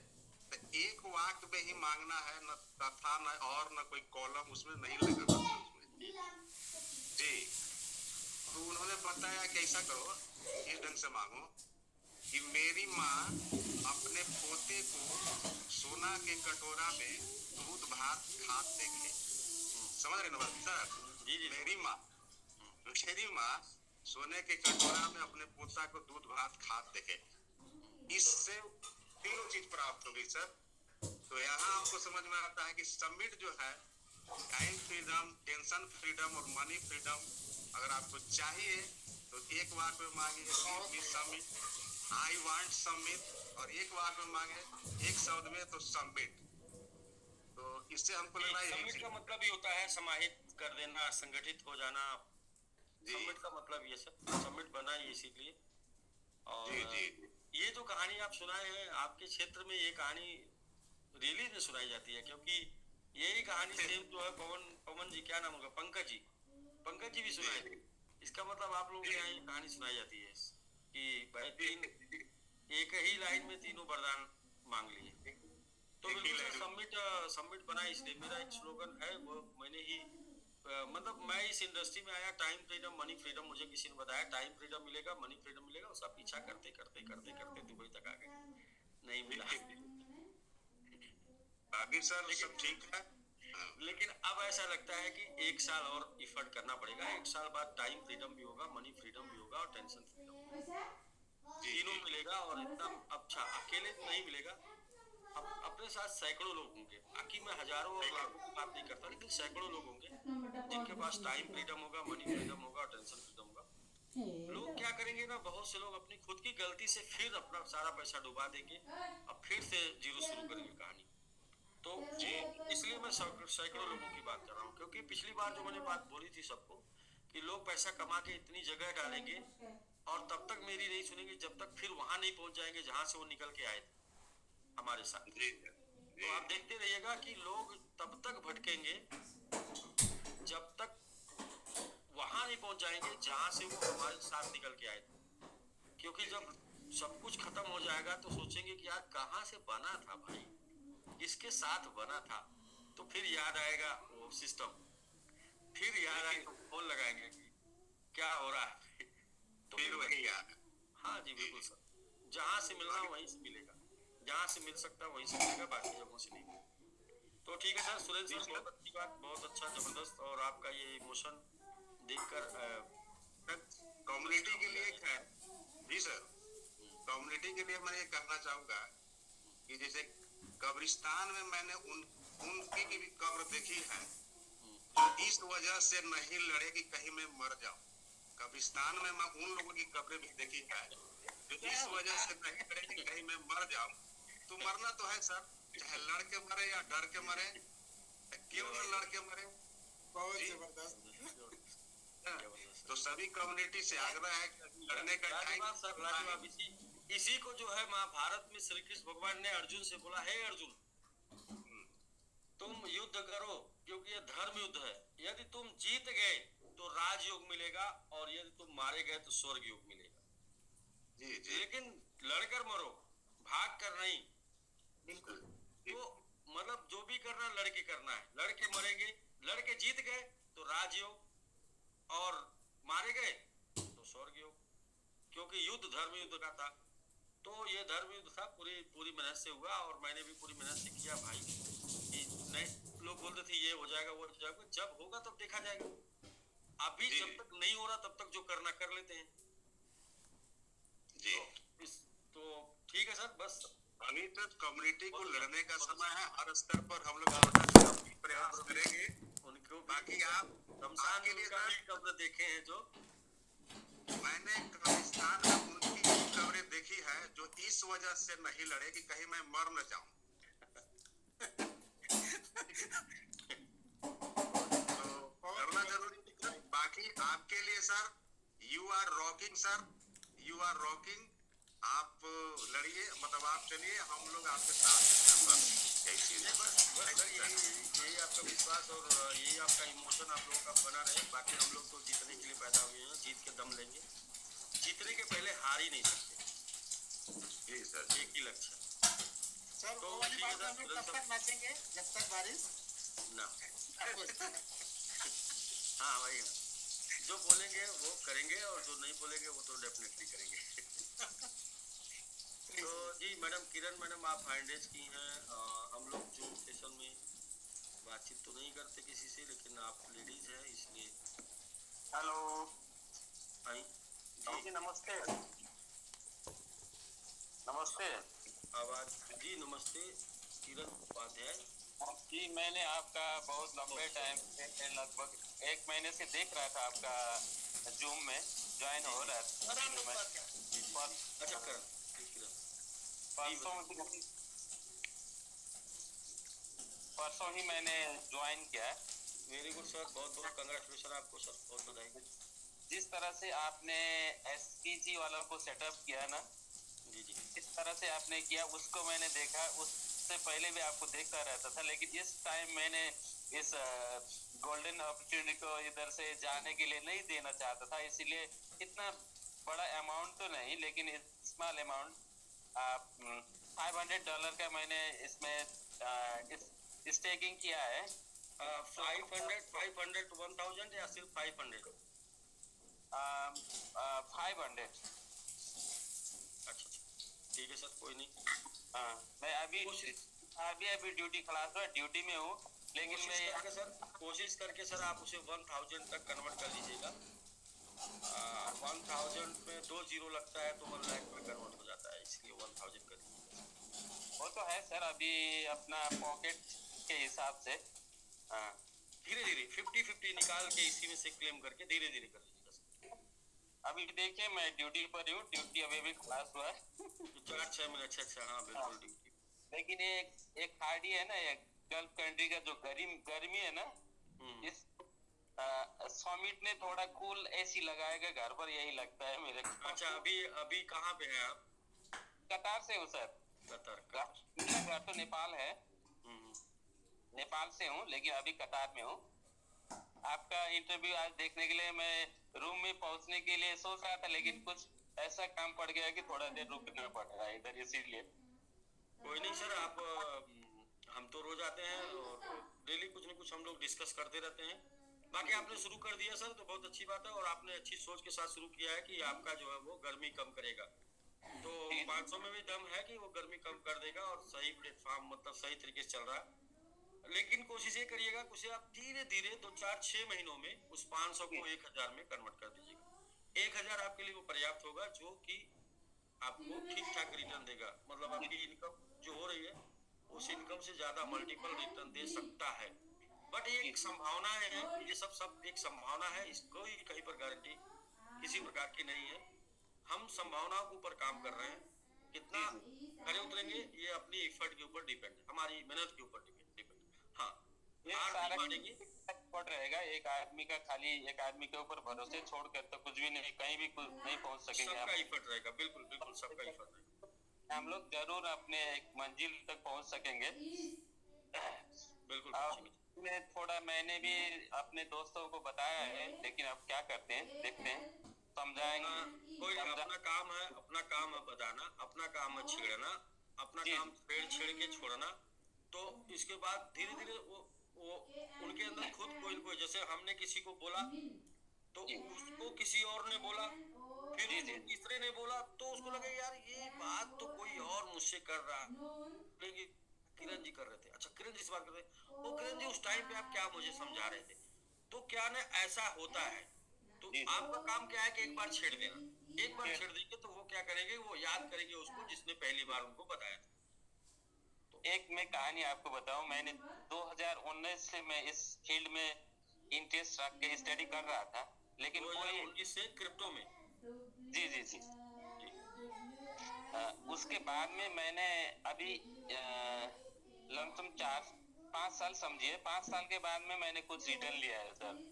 तो एक वाक्य में ही मांगना है, न तथा न और न कोई कॉलम उसमें नहीं लगाना जी। तो उन्होंने बताया कि ऐसा करो, इस ढंग से मांगो कि मेरी माँ अपने पोते को सोना के कटोरा में दूध भात खाते देखे। समझ रहे ना बात सर? मेरी माँ सोने के कटोरा में अपने पोता को दूध भात खाते देखे। इससे 3 चीज प्राप्त हो गई सर। तो यहाँ आपको समझ में आता है कि समिट जो है, टाइम फ्रीडम, टेंशन फ्रीडम और मनी फ्रीडम अगर आपको चाहिए तो एक वाक्य में मांगिए समिट, आई वांट समिट, और एक वाक्य में मांगे एक शब्द में तो समिट। तो इससे हमको लग रहा है समिट का मतलब ही होता है समाहित कर देना, संगठित हो जाना। समिट का मतलब ये सर, समिट बना ही इसीलिए। और ये जो कहानी आप सुनाए हैं, आपके क्षेत्र में ये कहानी रियली में सुनाई जाती है, क्योंकि यही कहानी सेम जो है पवन जी, क्या नाम होगा, पंकज जी भी सुनाए थे। इसका मतलब आप लोगों के यहाँ ये कहानी सुनाई जाती है कि भाई एक ही लाइन में तीनों वरदान मांग लिए। तो बिल्कुल समिट बना, इसलिए मेरा एक स्लोगन है, वो मैंने ही मतलब मैं इस इंडस्ट्री में आया, टाइम फ्रीडम मनी फ्रीडम, मुझे किसी ने बताया टाइम फ्रीडम मिलेगा, मनी फ्रीडम मिलेगा, उसका पीछा करते करते करते करते दुबई तक आ गए, नहीं मिला। बाकी सर सब ठीक है, लेकिन अब ऐसा लगता है कि 1 साल और इफर्ट करना पड़ेगा। 1 साल बाद टाइम फ्रीडम भी होगा, मनी फ्रीडम भी होगा और टेंशन फ्रीडम, तीनों मिलेगा। और एकदम अच्छा अकेले नहीं मिलेगा, अब अपने साथ सैकड़ों लोग होंगे। बाकी मैं हजारों और लाखों की बात नहीं करता, लेकिन सैकड़ों लोग होंगे जिनके पास टाइम फ्रीडम होगा, मनी फ्रीडम होगा और टेंशन फ्रीडम होगा। लोग क्या करेंगे ना, बहुत से लोग अपनी खुद की गलती से फिर अपना सारा पैसा डुबा देंगे और फिर से जीरो शुरू करेंगे कहानी। तो इसलिए मैं सैकड़ों लोगों की बात कर रहा हूँ, क्योंकि पिछली बार जो मैंने बात बोली थी सबको कि लोग पैसा कमा के इतनी जगह डालेंगे और तब तक मेरी नहीं सुनेंगे जब तक फिर वहां नहीं पहुंच जाएंगे जहां से वो निकल के आए थे हमारे साथ। तो आप देखते रहिएगा कि लोग तब तक भटकेंगे जब तक वहां नहीं पहुंच जाएंगे जहां से वो हमारे साथ निकल के आए थे। क्योंकि जब सब कुछ खत्म हो जाएगा तो सोचेंगे कि यार कहाँ से बना था भाई, किसके साथ बना था, तो फिर याद आएगा वो सिस्टम, फिर याद आएगा, फोन लगाएंगे कि क्या हो रहा है, तो फिर वही याद। हाँ जी बिल्कुल सर, जहाँ से मिलना वहीं से मिलेगा, जहाँ से मिल सकता वहीं से मिलेगा, बाकी जगहों से नहीं मिलेगा। तो ठीक है सर, सुरेंद्र सर बहुत अच्छी बात, बहुत अच्छा, जबरदस्त। और आपका ये इमोशन देखकर कम्युनिटी के लिए है जी सर, कम्युनिटी के लिए मैं ये कहना चाहूंगा कि जैसे कब्रिस्तान में मैंने उनकी की भी कब्र देखी है जो इस वजह से नहीं लड़े कि कहीं मैं मर जाऊं। कब्रिस्तान में मैं उन लोगों की कब्रें भी देखी है जो इस वजह से नहीं लड़े कि कहीं मैं मर जाऊं। तो मरना तो है सर, चाहे लड़ के मरे या डर के मरे, क्यों न लड़ के मरे। बहुत जी। जबरदस्त। तो सभी कम्युनिटी से आग्रह है कि लड़ने का लाजवाब सर, लाजवाब। टाइम इसी को जो है महाभारत में श्री कृष्ण भगवान ने अर्जुन से बोला, हे अर्जुन तुम युद्ध करो क्योंकि ये धर्म युद्ध है। यदि तुम जीत गए तो राजयोग मिलेगा और यदि तुम मारे गए तो स्वर्ग योग मिलेगा। जी जी लेकिन लड़कर मरो, भाग कर नहीं। बिल्कुल। तो मतलब जो भी करना लड़के करना है, लड़के मरेंगे, लड़के जीत गए तो राजयोग और मारे गए तो स्वर्ग योग, क्योंकि युद्ध धर्म युद्ध का था। तो ये धर्म युद्ध था, पूरी मेहनत से हुआ और मैंने भी पूरी मेहनत से किया भाई। कि नहीं लोग बोलते थे ये हो जाएगा वो हो जाएगा, जब होगा तब देखा जाएगा। अभी जब तक नहीं हो रहा तब तक जो करना कर लेते हैं। जी। तो ठीक है सर, बस अभी तक कम्युनिटी को लड़ने का समय है। हर स्तर पर हम लोग प्रयास करेंगे। उनको बाकी आप रमजान के लिए का भी कब्र देखे हैं जो मैंने कब्रिस्तान में उनकी कब्रें देखी है जो इस वजह से नहीं लड़े कि कहीं मैं मर न जाऊं। तो लड़ना जरूरी है। बाकी आपके लिए sir, you are rocking sir, you are rocking. आप लड़िए, मतलब आप चलिए, हम लोग आपके साथ हैं। बस यही चीज है। बस सर यही आपका विश्वास और यही आपका इमोशन आप लोगों का बना रहे। बाकी हम लोग तो जीतने के लिए पैदा हुए हैं, जीत के दम लेंगे। जीतने के पहले हार ही नहीं सकते। जी सर। एक ही लक्ष्य सर तो वो वाली ठीक है बात हम सर, लोग तब तक नाचेंगे जब तक बारिश ना। हाँ भाई, जो बोलेंगे वो करेंगे और जो नहीं बोलेंगे वो तो डेफिनेटली करेंगे। तो जी मैडम किरण मैडम, आप फाइंडेज की हैं। हम लोग जूम सेशन में बातचीत तो नहीं करते किसी से, लेकिन आप लेडीज हैं इसलिए। हेलो आई जी, नमस्ते नमस्ते आवाज जी। नमस्ते किरण उपाध्याय जी। मैंने आपका बहुत लंबे टाइम से, लगभग 1 महीने से देख रहा था आपका जूम में ज्वाइन हो रहा था। अच्छा करण परसों ही मैंने ज्वाइन किया। वेरी गुड सर, बहुत बहुत कंग्रेचुलेशन आपको सर, बहुत बधाई। जिस तरह से आपने एसपीजी वालों को सेटअप किया ना, जी जी, इस तरह से आपने किया, उसको मैंने देखा। उससे पहले भी आपको देखता रहता था, लेकिन इस टाइम मैंने इस गोल्डन अपॉर्चुनिटी को इधर से जाने के लिए नहीं देना चाहता था। इसीलिए इतना बड़ा अमाउंट तो नहीं, लेकिन स्मॉल अमाउंट $500 का मैंने इसमें स्टेकिंग किया है। 500 to 1000 या सिर्फ 500? 500। अच्छा ठीक है सर, कोई नहीं। मैं अभी ड्यूटी क्लास में ड्यूटी में हूँ, लेकिन मैं कोशिश करके सर आप उसे 1000 तक कन्वर्ट कर लीजिएगा। 1000 में 2 जीरो लगता है तो 1 लाख में कन्वर्ट हो जाता है, इसलिए 1000 कर लीजिएगा। वो तो है सर, अभी अपना पॉकेट के हिसाब से धीरे धीरे 50-50 निकाल के इसी में से क्लेम करके धीरे धीरे कर लीजिएगा सर। अभी देखिए मैं ड्यूटी पर हूँ, ड्यूटी अभी भी क्लास हुआ है। 4-6 मिनट। अच्छा हाँ बिल्कुल ड्यूटी। लेकिन एक हार्डी है ना, एक गल्फ कंट्री का जो गर्मी है ना, इस समिट ने थोड़ा कूल एसी लगाएगा घर पर, यही लगता है मेरे को। अच्छा अभी कहाँ पे हैं आप? कतार से हूँ सर। कतार का? मेरा घर तो नेपाल है, नेपाल से हूँ, लेकिन अभी कतार में हूँ। आपका इंटरव्यू आज देखने के लिए मैं रूम में पहुंचने के लिए सोच रहा था, लेकिन कुछ ऐसा काम पड़ गया कि थोड़ा देर रुकना पड़ रहा है इधर, इसीलिए। कोई नहीं सर, आप हम तो रोज आते हैं और डेली कुछ न कुछ हम लोग डिस्कस करते रहते हैं। बाकी आपने शुरू कर दिया सर तो बहुत अच्छी बात है, और आपने अच्छी सोच के साथ शुरू किया है कि आपका जो है वो गर्मी कम करेगा। तो 500 में भी दम है कि वो गर्मी कम कर देगा, और सही प्लेटफॉर्म मतलब सही तरीके से चल रहा है। लेकिन कोशिश ये करिएगा कुछ आप धीरे धीरे 2-4-6 महीनों में उस 500 को 1000 में कन्वर्ट कर दीजिएगा। 1000 आपके लिए वो पर्याप्त होगा, जो कि आपको ठीक ठाक रिटर्न देगा। मतलब आपकी इनकम जो हो रही है उस इनकम से ज्यादा मल्टीपल रिटर्न दे सकता है। बट ये एक संभावना है, ये सब एक संभावना है, इसको ही कहीं पर गारंटी किसी प्रकार की नहीं है। हम संभावनाओं के ऊपर काम कर रहे हैं, कितना खरे उतरेंगे ये अपनी एफर्ट के ऊपर डिपेंड है, हमारी मेहनत के ऊपर डिपेंड। हाँ, ये हार सारा नहीं मानेंगे। एफर्ट रहेगा, एक आदमी का खाली एक आदमी के ऊपर भरोसे छोड़कर तो कुछ भी नहीं, कहीं भी कुछ नहीं पहुंच सकेंगे सबका हम। एफर्ट रहेगा, बिल्कुल बिल्कुल सबका एफर्ट रहेगा। हम लोग जरूर अपने एक मंजिल तक पहुंच सकेंगे। बिल्कुल अब मैं थोड़ा मैंने भी अपने दोस्तों को बताया है, लेकिन अब क्या करते हैं देखते हैं, समझाएंगे। कोई अपना काम है, अपना काम है बताना, अपना काम है छेड़ना, अपना जी। काम छेड़ के छोड़ना। तो इसके बाद धीरे धीरे वो उनके अंदर खुद कोई न कोई, जैसे हमने किसी को बोला तो उसको किसी और ने बोला, फिर जी, उसको तीसरे ने बोला, तो उसको लगा यार ये बात तो कोई और मुझसे कर रहा है, लेकिन किरण जी कर रहे थे, अच्छा किरण जी से बात कर रहे थे, वो किरण जी उस टाइम पे आप क्या मुझे समझा रहे थे। तो क्या ना ऐसा होता है। तो जी। आपका काम क्या है कि एक बार छेड़ देना, एक बार छेड़ देंगे तो वो क्या करेंगे, वो याद करेंगे उसको जिसने पहली बार उनको बताया था। एक मैं कहानी आपको बताऊं, मैंने 2019 से मैं इस फील्ड में इंटरेस्ट रख के स्टडी कर रहा था, लेकिन कोई 2019 से क्रिप्टो में। जी जी जी उसके बाद में मैंने अभी लमसम 4-5 साल समझिए, 5 साल के बाद में मैंने कुछ रिटर्न लिया है सर,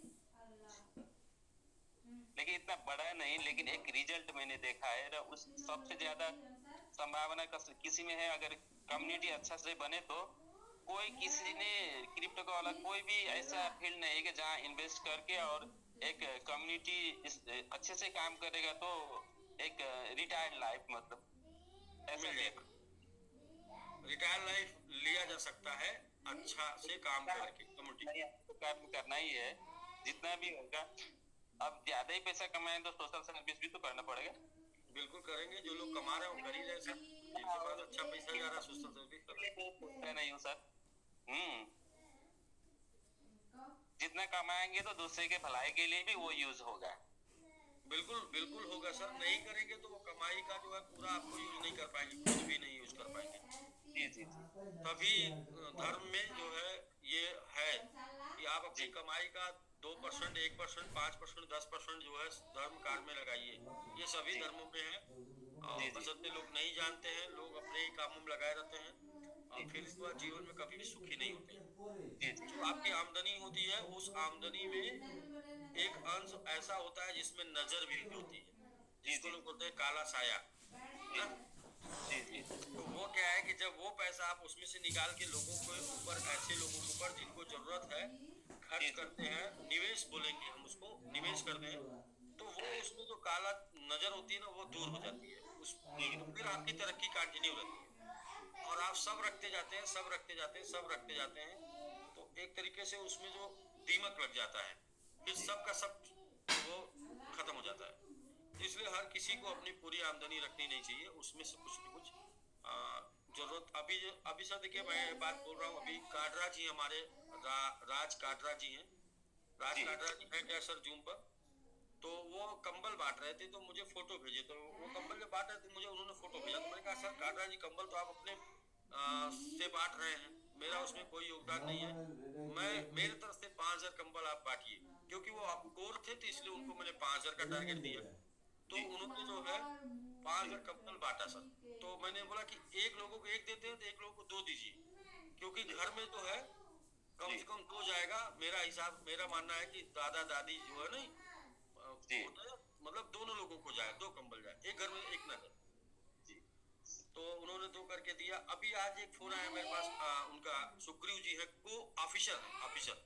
लेकिन इतना बड़ा नहीं, लेकिन एक रिजल्ट मैंने देखा है। उस सबसे ज्यादा संभावना किसी में है, अगर कम्युनिटी अच्छा से बने तो कोई किसी ने क्रिप्टो का वाला कोई भी ऐसा फील्ड नहीं है कि जहाँ इन्वेस्ट करके और एक कम्युनिटी अच्छे से काम करेगा तो एक रिटायर्ड लाइफ मतलब ऐसा रिटायर लाइफ लिया जा सकता है अच्छा से काम करके। कम्युनिटी काम करना ही है जितना भी होगा। अब ज्यादा ही पैसा कमाएं तो सोशल सर्विस भी तो करना पड़ेगा। बिल्कुल करेंगे, जो लोग कमा रहे हैं वो कर ही रहे सर, जिनके पास अच्छा पैसा जा रहा है सोशल सर्विस कर रहे हैं। नहीं हूँ सर। जितना कमाएंगे तो दूसरे के भलाई के लिए भी वो यूज होगा। बिल्कुल बिल्कुल होगा सर, नहीं करेंगे तो वो कमाई का जो है पूरा आपको यूज नहीं कर पाएंगे, कुछ भी नहीं यूज कर पाएंगे। जी जी तभी धर्म में जो है ये है कि आप अपनी कमाई का 2%, 1%, 5%, 10% जो है धर्म कार्य में लगाइए। ये सभी धर्मों में है और बशर्ते लोग नहीं जानते हैं, लोग अपने ही कामों में लगाए रहते हैं और फिर इसके बाद जीवन में कभी भी सुखी नहीं होते। जो आपकी आमदनी होती है उस आमदनी में एक अंश ऐसा होता है जिसमें नजर भी होती है, जिसको लोग बोलते हैं काला साया ना? तो वो क्या है कि जब वो पैसा आप उसमें से निकाल के लोगों के ऊपर, ऐसे लोगों के ऊपर जिनको जरूरत है खर्च करते हैं, निवेश बोलेंगे हम उसको, निवेश करते हैं, तो वो उसमें जो काला नजर होती है ना वो दूर हो जाती है, उस फिर आपकी तरक्की कंटिन्यू रहती है और आप सब रखते जाते हैं, सब रखते जाते हैं, सब रखते जाते हैं, तो एक तरीके से उसमें जो दीमक लग जाता है, फिर सब का सब वो खत्म हो जाता है। इसलिए हर किसी को अपनी पूरी आमदनी रखनी नहीं चाहिए, उसमें से कुछ न कुछ जरूरत। अभी सर देखिए मैं बात बोल रहा हूँ, अभी काटरा जी हमारे राज काटरा जी हैं, राज काटरा जी हैं क्या सर जूम पर, तो वो कंबल बांट रहे थे तो मुझे फोटो भेजे, तो वो कंबल जब बांट रहे थे मुझे उन्होंने फोटो भेजा, तो मैंने कहा सर काटरा जी कंबल तो आप अपने से बांट रहे हैं, मेरा उसमें कोई योगदान नहीं है, मैं मेरे तरफ से 5000 कंबल आप बांटिए, क्योंकि वो आप कोर थे तो इसलिए उनको मैंने 5000 का टारगेट दिया, तो उन्होंने जो है 5000 कंबल बांटा सर। तो मैंने बोला कि एक लोगों को एक देते हैं तो एक लोगों को 2 दीजिए, क्योंकि घर में तो है कम से कम 2 जाएगा। मेरा हिसाब, मेरा मानना है कि दादा दादी जो है नहीं मतलब दोनों लोगों को जाए, 2 कंबल जाए, एक घर में एक ना जाए। तो उन्होंने 2 करके दिया। अभी आज एक फोन आया मेरे पास, उनका सुग्रीव जी है, को ऑफिसर,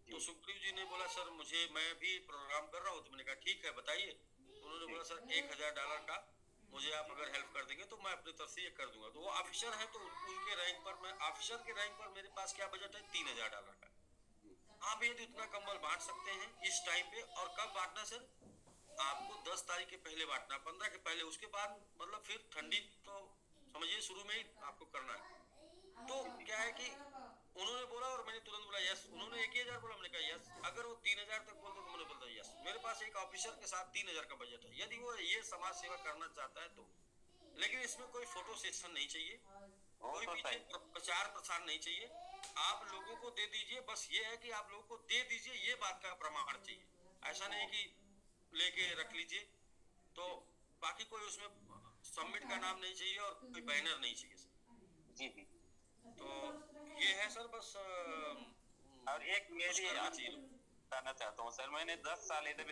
तो सुग्रीव जी ने बोला सर मुझे, मैं भी प्रोग्राम कर रहा हूँ, तो मैंने कहा ठीक है बताइए। उन्होंने बोला सर $1000 का मुझे आप अगर हेल्प कर देंगे तो मैं अपनी तरफ से ये कर दूंगा। तो वो ऑफिसर है तो उनके रैंक पर, मैं ऑफिसर के रैंक पर मेरे पास क्या बजट है $3000 का। आप यदि उतना कंबल बांट सकते हैं इस टाइम पे, और कब बांटना सर, आपको 10 तारीख के पहले बांटना, 15 के पहले, उसके बाद मतलब फिर ठंडी तो समझिए शुरू में ही आपको करना है। तो क्या है कि उन्होंने बोला और मैंने तुरंत बोला यस, उन्होंने 1000 बोला, मैंने कहा यस, अगर वो 3000 तक बोलते तो मैंने बोलता यस। मेरे पास एक ऑफिसर के साथ 3000 का बजट है, यदि वो ये समाज सेवा करना चाहता है तो। लेकिन इसमें कोई फोटो सेशन नहीं चाहिए, कोई तो पीछे प्रचार प्रसार नहीं चाहिए, आप लोगों को दे दीजिए। बस ये है कि आप लोगों को दे दीजिए, ये बात का प्रमाण चाहिए। ऐसा नहीं कि लेके रख लीजिए। तो बाकी कोई उसमें सबमिट का नाम नहीं चाहिए और कोई बैनर नहीं चाहिए सर। जी जी। तो ये है सर, बस और एक मेरी बताना चाहता हूँ सर, मैंने 10 साल इधर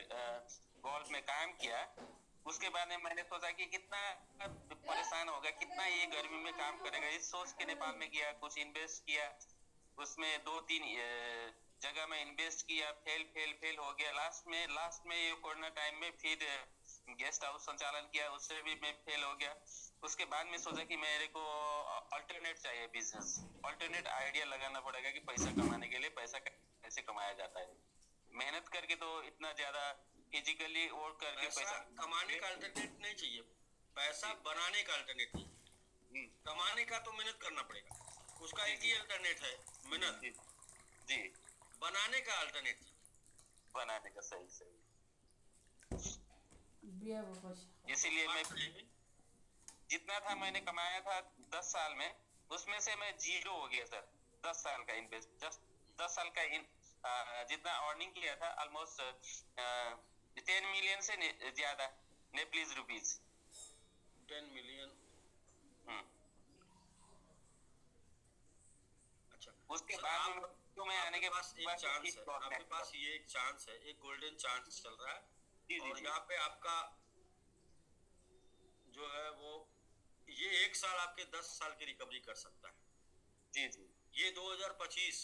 गोल्फ में काम किया। उसके बाद में मैंने सोचा कि कितना परेशान होगा, कितना ये गर्मी में काम करेगा, इस सोच के नेपाल में गया, कुछ इन्वेस्ट किया। उसमें 2-3 जगह में इन्वेस्ट किया, फेल हो गया। लास्ट में ये कोरोना टाइम में फिर गेस्ट हाउस संचालन किया, उससे भी मैं फेल हो गया। उसके बाद में सोचा कि मेरे को अल्टरनेट चाहिए, बिजनेस अल्टरनेट आइडिया लगाना पड़ेगा कि पैसा कमाने के लिए पैसा कैसे कमाया जाता है। मेहनत करके तो इतना ज्यादा फिजिकली वर्क करके पैसा कमाने का अल्टरनेट नहीं चाहिए, पैसा बनाने का अल्टरनेट चाहिए। कमाने का तो मेहनत करना पड़ेगा, उसका एक ही अल्टरनेट है, मेहनत। जी। बनाने का अल्टरनेट चाहिए, बनाने का सही। इसीलिए मैं जितना था मैंने कमाया था 10 साल में, उसमें से मैं 0 हो गया सर। 10 साल का इन्वेस्ट, जस्ट 10 साल का जितना अर्निंग किया था ऑलमोस्ट 10 मिलियन से ज्यादा नेपालीज रुपीज। 10 मिलियन। अच्छा, उसके बाद तो मैं आने के पास एक चांस है, आपके पास ये एक चांस है, एक गोल्डन चांस चल रहा है। और यहाँ पे आपका जो है वो ये 1 साल आपके 10 साल की रिकवरी कर सकता है। जी जी। ये 2025,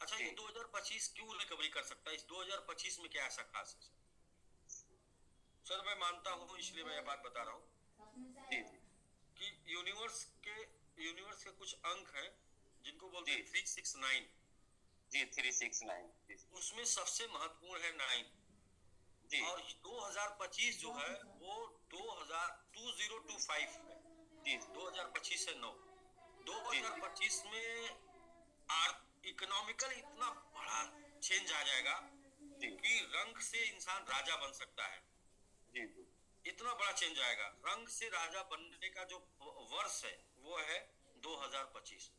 अच्छा ये 2025 क्यों रिकवरी कर सकता है? इस 2025 में क्या ऐसा खास है सर? मैं मानता हूँ, इसलिए मैं ये बात बता रहा हूँ कि यूनिवर्स के कुछ अंक हैं जिनको बोलते हैं 369। जी 369। उसमें सबसे महत्वपूर्ण है 9। और 2025 जो है वो 2025 है। जी 2025 से 9। 2025 में इकोनॉमिकल इतना बड़ा चेंज आ जाएगा कि रंग से इंसान राजा बन सकता है। जी। इतना बड़ा चेंज आएगा। रंग से राजा बनने का जो वर्ष है वो है 2025।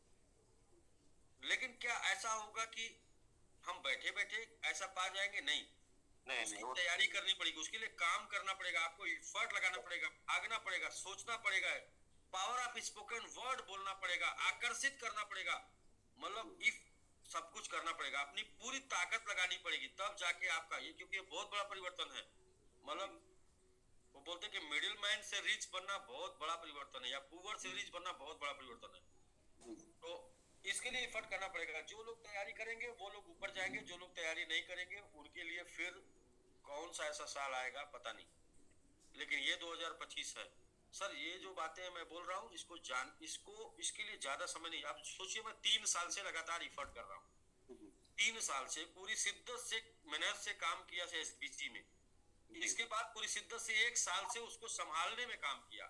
लेकिन क्या ऐसा होगा कि हम बैठे बैठे ऐसा पा जाएंगे? नहीं, उसकी तैयारी करनी पड़ेगी, उसके लिए काम करना पड़ेगा, आपको एफर्ट लगाना पड़ेगा, भागना पड़ेगा, सोचना पड़ेगा, पावर ऑफ स्पोकन वर्ड बोलना पड़ेगा, आकर्षित करना पड़ेगा, मतलब सब कुछ करना पड़ेगा, अपनी पूरी ताकत लगानी पड़ेगी, तब जाके आपका ये, क्योंकि ये बहुत बड़ा परिवर्तन है। मतलब वो बोलते हैं कि मिडिल मैन से रिच बनना बहुत बड़ा परिवर्तन है, या पुअर से रिच बनना बहुत बड़ा परिवर्तन है। तो इसके लिए एफर्ट करना पड़ेगा। जो लोग तैयारी करेंगे वो लोग ऊपर जाएंगे, जो लोग तैयारी नहीं करेंगे उनके लिए फिर कौन सा ऐसा साल आएगा पता नहीं। लेकिन ये 2025 है सर। ये जो बातें मैं बोल रहा हूँ इसके लिए ज्यादा समय नहीं। आप सोचिए, मैं 3 साल से लगातार एफर्ट कर रहा हूँ, 3 साल से पूरी शिद्दत से मेहनत से काम किया से एसबीसी में। इसके बाद पूरी शिद्दत से 1 साल से उसको संभालने में काम किया।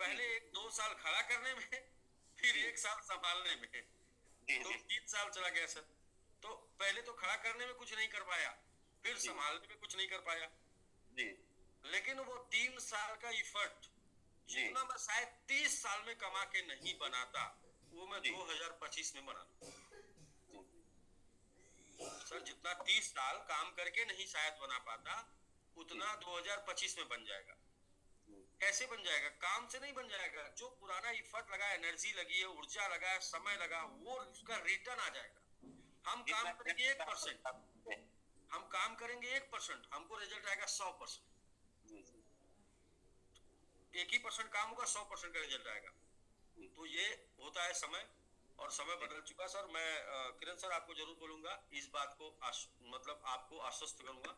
पहले 1-2 साल खड़ा करने में, फिर 1 साल संभालने में, तो 3 साल चला गया सर। तो पहले तो खड़ा करने में कुछ नहीं कर पाया, फिर संभालने में कुछ नहीं कर पाया। लेकिन वो 3 साल का एफर्ट जितना मैं शायद 30 साल में कमा के नहीं बनाता, वो मैं 2025 में बना लूं सर। जितना 30 साल काम करके नहीं शायद बना पाता, उतना 2025 में बन जाएगा। कैसे बन जाएगा? काम से नहीं बन जाएगा। जो पुराना एफर्ट लगा, एनर्जी लगी है, ऊर्जा लगा है, समय लगा, वो उसका रिटर्न आ जाएगा। हम काम करेंगे 1%, हम काम करेंगे 1%, हमको रिजल्ट आएगा 100%। 1% काम होगा, 100% का रिजल्ट आएगा। तो ये होता है समय, और समय बदल चुका सर। मैं किरण सर आपको जरूर बोलूंगा, इस बात को मतलब आपको आश्वस्त करूंगा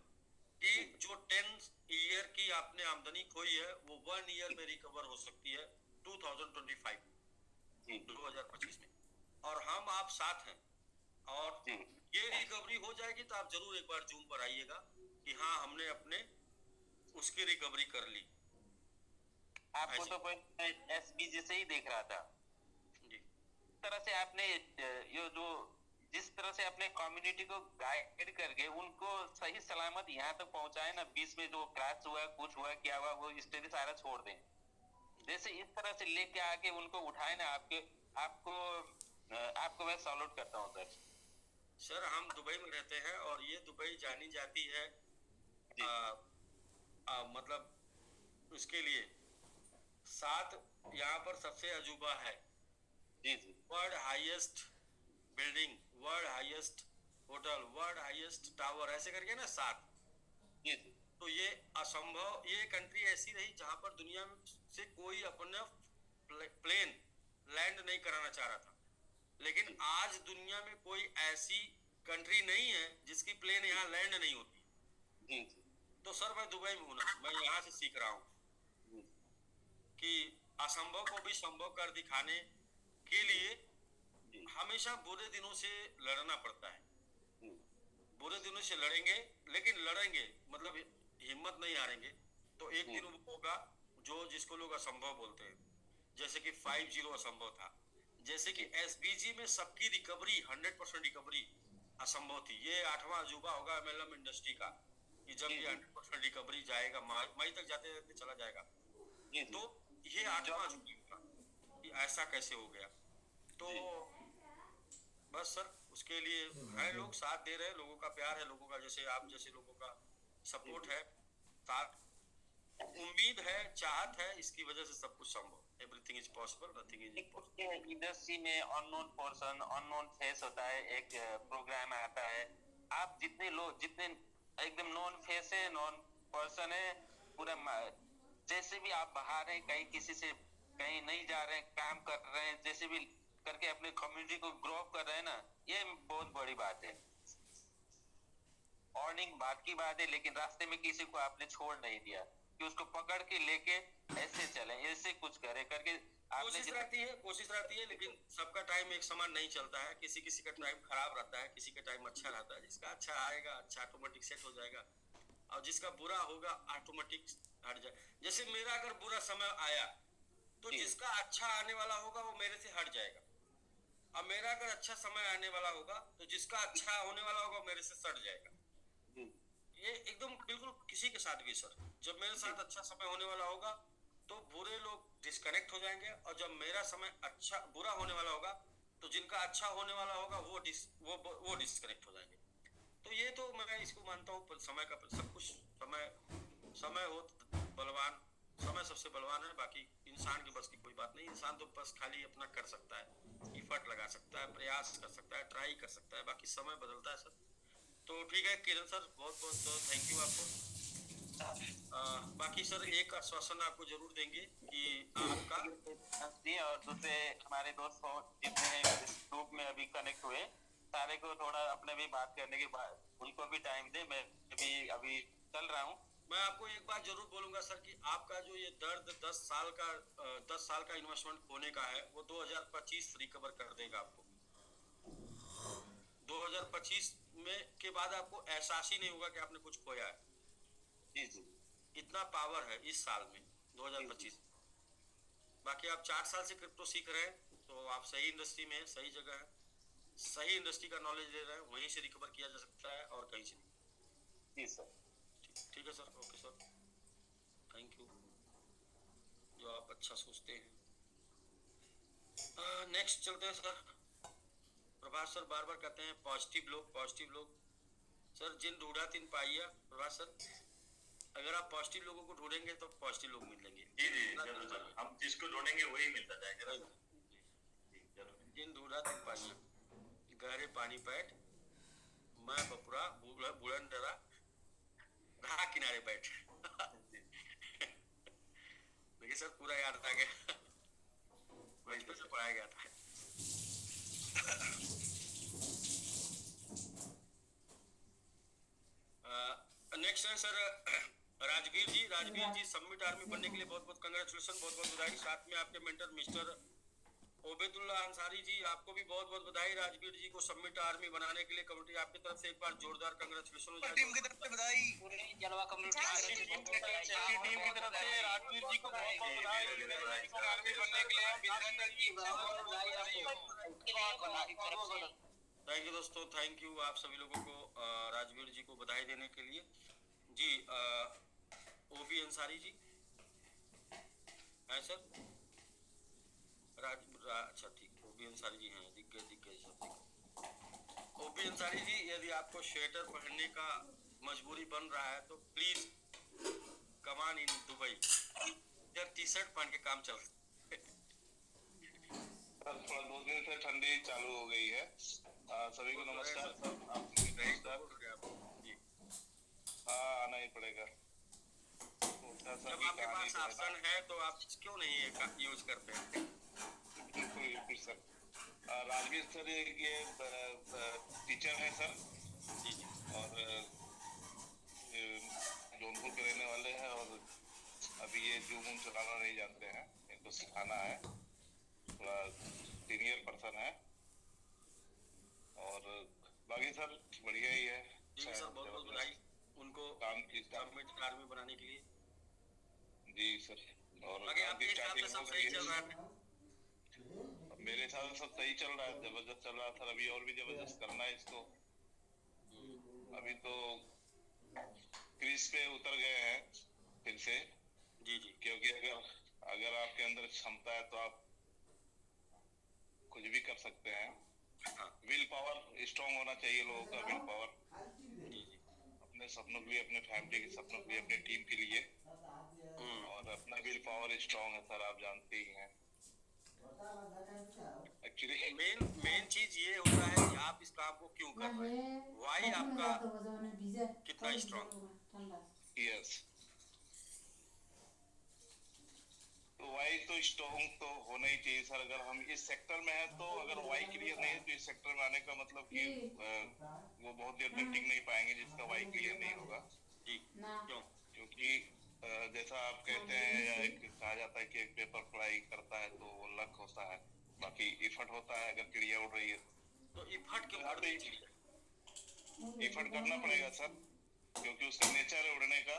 कि जो 10 ईयर की आपने आमदनी खोई है वो 1 ईयर में रिकवर हो सकती है 2025 में। और हम आप साथ हैं, और ये रिकवरी हो जाएगी तो आप जरूर एक बार जूम पर आइएगा कि हाँ हमने अपने उसकी रिकवरी कर ली। आपको तो एसबीजी से ही देख रहा था जी। तरह से आपने ये जो जिस तरह से अपने कम्युनिटी को गाइड करके उनको सही सलामत यहाँ तक पहुंचाए ना, बीच में जो क्रैश हुआ, कुछ हुआ, क्या हुआ, वो स्टोरी सारा छोड़ दें। जैसे इस तरह से लेके आके उनको उठाए ना, आपके आपको मैं सैल्यूट करता हूँ सर। सर हम दुबई में रहते हैं और ये दुबई जानी जाती है मतलब उसके लिए 7 यहाँ पर सबसे अजूबा है जी जी। World highest building, world highest hotel, world highest tower, ऐसे करके ना 7। जी जी। तो ये असंभव, ये कंट्री ऐसी रही जहां पर दुनिया से कोई अपना प्लेन लैंड नहीं कराना चाह रहा था, लेकिन आज दुनिया में कोई ऐसी कंट्री नहीं है जिसकी प्लेन यहाँ लैंड नहीं होती। जी जी। तो सर मैं दुबई में हूँ ना, मैं यहाँ से सीख रहा हूँ कि असंभव को भी संभव कर दिखाने के लिए हमेशा बुरे दिनों से लड़ना पड़ता है। बुरे दिनों से लड़ेंगे, लेकिन लड़ेंगे मतलब हिम्मत नहीं हारेंगे, तो एक दिन वो होगा जो जिसको लोग असंभव बोलते हैं, जैसे कि 5-0 असंभव था, जैसे कि एसबीजी में सबकी रिकवरी 100% रिकवरी असंभव थी। ये 8वां अजूबा होगा एमएलएम इंडस्ट्री का कि जब ये 100% रिकवरी जाएगा, मई तक जाते जाते चला जाएगा, तो ये 8वां अजूबा कि ऐसा कैसे हो गया। तो बस सर उसके लिए है, लोग साथ दे रहे हैं, लोगों का प्यार है, लोगों का जैसे आप जैसे लोगों का सपोर्ट है, साथ उम्मीद है, चाहत है, इसकी वजह से सब कुछ संभव। Everything is possible, nothing is impossible. Industry में अननोन पर्सन, अननोन फेस होता है, एक प्रोग्राम आता है, आप जितने लोग, जितने एकदम नॉन फेस है, नॉन पर्सन है, पूरा जैसे भी आप बाहर हैं, कहीं किसी से कहीं नहीं जा रहे हैं, काम कर रहे हैं, जैसे भी करके अपने कम्युनिटी को ग्रो कर रहे हैं ना, ये बहुत बड़ी बात है। अर्निंग बात की बात है, लेकिन रास्ते में किसी को आपने छोड़ नहीं दिया कि उसको पकड़ के लेके ऐसे चले, ऐसे कुछ करे करके कोशिश रहती है, लेकिन सबका टाइम एक समान नहीं चलता है। किसी किसी का टाइम खराब रहता है, किसी का टाइम अच्छा रहता है। जिसका अच्छा आएगा, अच्छा ऑटोमेटिक सेट हो जाएगा, और जिसका बुरा होगा ऑटोमेटिक हट जाए। जैसे मेरा अगर बुरा समय आया तो जिसका अच्छा आने वाला होगा वो मेरे से हट जाएगा, अब मेरा अगर अच्छा समय आने वाला होगा तो जिसका अच्छा होने वाला होगा मेरे से सट जाएगा। ये एकदम बिल्कुल किसी के साथ भी सर, जब मेरे साथ अच्छा समय होने वाला होगा तो बुरे लोग डिस्कनेक्ट हो जाएंगे, और जब मेरा समय अच्छा बुरा होने वाला होगा तो जिनका अच्छा होने वाला होगा वो डिस्कनेक्ट हो जाएंगे। तो ये तो मैं इसको मानता हूँ समय का सब कुछ, समय हो बलवान, समय सबसे बलवान है। बाकी इंसान के बस की कोई बात नहीं, इंसान तो बस खाली अपना कर सकता है, इफर्ट लगा सकता है, प्रयास कर सकता है, ट्राई कर सकता है, बाकी समय बदलता है सर। तो ठीक है किरण सर, बहुत बहुत थैंक यू आपको। बाकी सर एक आश्वासन आपको जरूर देंगे कि आपका और दूसरे हमारे दोस्त जितने इस ग्रुप में अभी कनेक्ट हुए सारे को थोड़ा अपने भी बात करने के बाद उनको भी टाइम दे। मैं भी अभी चल रहा हूँ। मैं आपको एक बात जरूर बोलूंगा सर कि आपका जो ये दर्द 10 साल का इन्वेस्टमेंट खोने का है वो 2025 रिकवर कर देगा आपको। 2025 में के बाद आपको एहसास ही नहीं होगा कि आपने कुछ खोया है। जी जी, इतना पावर है इस साल में 2025। बाकी आप 4 साल से क्रिप्टो सीख रहे हैं तो आप सही इंडस्ट्री में, सही जगह है, सही इंडस्ट्री का नॉलेज ले रहे हैं, वहीं से रिकवर किया जा सकता है और कहीं से नहीं। जी सर, ठीक है sir, okay sir, thank you जो आप अच्छा सोचते हैं। नेक्स्ट चलते हैं सर। प्रभात सर बार बार कहते हैं पॉजिटिव लोग। सर जिन ढूंढा तिन पाइया। प्रभात सर अगर आप पॉजिटिव लोगों को ढूंढेंगे तो पॉजिटिव लोग मिलेंगे। जी जरूर, हम जिसको ढूंढेंगे वही मिलता जाएगा। जिन ढूंढा तिन पाइया, गहरे पानी पैठ, मैं बपुरा बुलंद डरा, घा किनारे बैठ। देखिए सर पूरा याद आ गया, बचपन से पढ़ाया गया था। नेक्स्ट है सर राजवीर जी सबमिट आर्मी बनने के लिए बहुत बहुत कंग्रेचुलेशन, बहुत बहुत बधाई। साथ में आपके मेंटर मिस्टर ओबेदुल्ला अंसारी जी, आपको भी बहुत बहुत बधाई। राजवीर जी को सबमिट आर्मी बनाने के लिए कमेटी आपकी तरफ से एक बार जोरदार कंग्रेचुलेशन हो जाए। टीम की तरफ से बधाई, पूरे जलवा कम्युनिटी टीम की तरफ से राजवीर जी को बहुत बहुत बधाई आर्मी बनने के लिए। थैंक यू दोस्तों, थैंक यू आप सभी लोगों को राजवीर जी को बधाई देने के लिए। जी ओबी अंसारी जी है सर, अच्छा ठीक, ओपी अंसारी जी हैं, दिख गए सब दिख गए। ओपी अंसारी जी, यदि आपको स्वेटर पहनने का मजबूरी बन रहा है तो प्लीज कमान इन दुबई, इधर टी शर्ट पहन के काम चल रहा है। सर थोड़ा 2 दिन से ठंडी चालू हो गई है। सभी को नमस्कार सर। जी, हाँ आना ही पड़ेगा। जब आपके पास ऑप्शन है तो आप क्यों नहीं यूज करते हैं? बिल्कुल बिल्कुल सर। राजवीर सर ये टीचर है सर जी जी। और जौनपुर के रहने वाले हैं और अभी ये जूम चलाना नहीं जानते हैं, इनको सिखाना है। थोड़ा सीनियर पर्सन है और बाकी सर बढ़िया ही है। ठीक है सर, बहुत बहुत बधाई उनको काम की सबमिट आर्मी बनाने के लिए। जी सर। और बाकी आपके हिसाब से सब सही चल रहा है? मेरे हिसाब से सब सही चल रहा है, जबरदस्त चल रहा है सर। अभी और भी जबरदस्त करना है इसको। अभी तो क्रीज पे उतर गए हैं फिर से। जी जी। क्योंकि अगर आपके अंदर क्षमता है तो आप कुछ भी कर सकते हैं। हाँ। विल पावर स्ट्रांग होना चाहिए लोगों का, विल पावर। जी जी। अपने सपनों के लिए, अपने फैमिली के सपनों के लिए, अपने टीम के लिए। और अपना विल पावर स्ट्रांग है सर, आप जानते ही हैं। एक्चुअली मेन चीज ये होता है कि आप इस काम को क्यों कर रहे हैं, वाई आपका कितना स्ट्रांग। यस, तो वाई तो स्ट्रांग तो होना ही चाहिए सर। अगर हम इस सेक्टर में हैं तो अगर वाई क्लियर नहीं है तो इस सेक्टर में आने का मतलब कि वो बहुत देर तक टिक नहीं पाएंगे जिसका वाई क्लियर नहीं होगा। जी क्यों? क्योंकि जैसा आप कहते हैं या एक कहा जाता है कि एक पेपर फ्लाई करता है तो वो लक होता है, बाकी इफर्ट होता है। अगर चिड़िया उड़ रही है तो इफर्ट क्यों हाँ, करनी चाहिए? इफर्ट करना पड़ेगा सर, क्योंकि उसका नेचर है उड़ने का।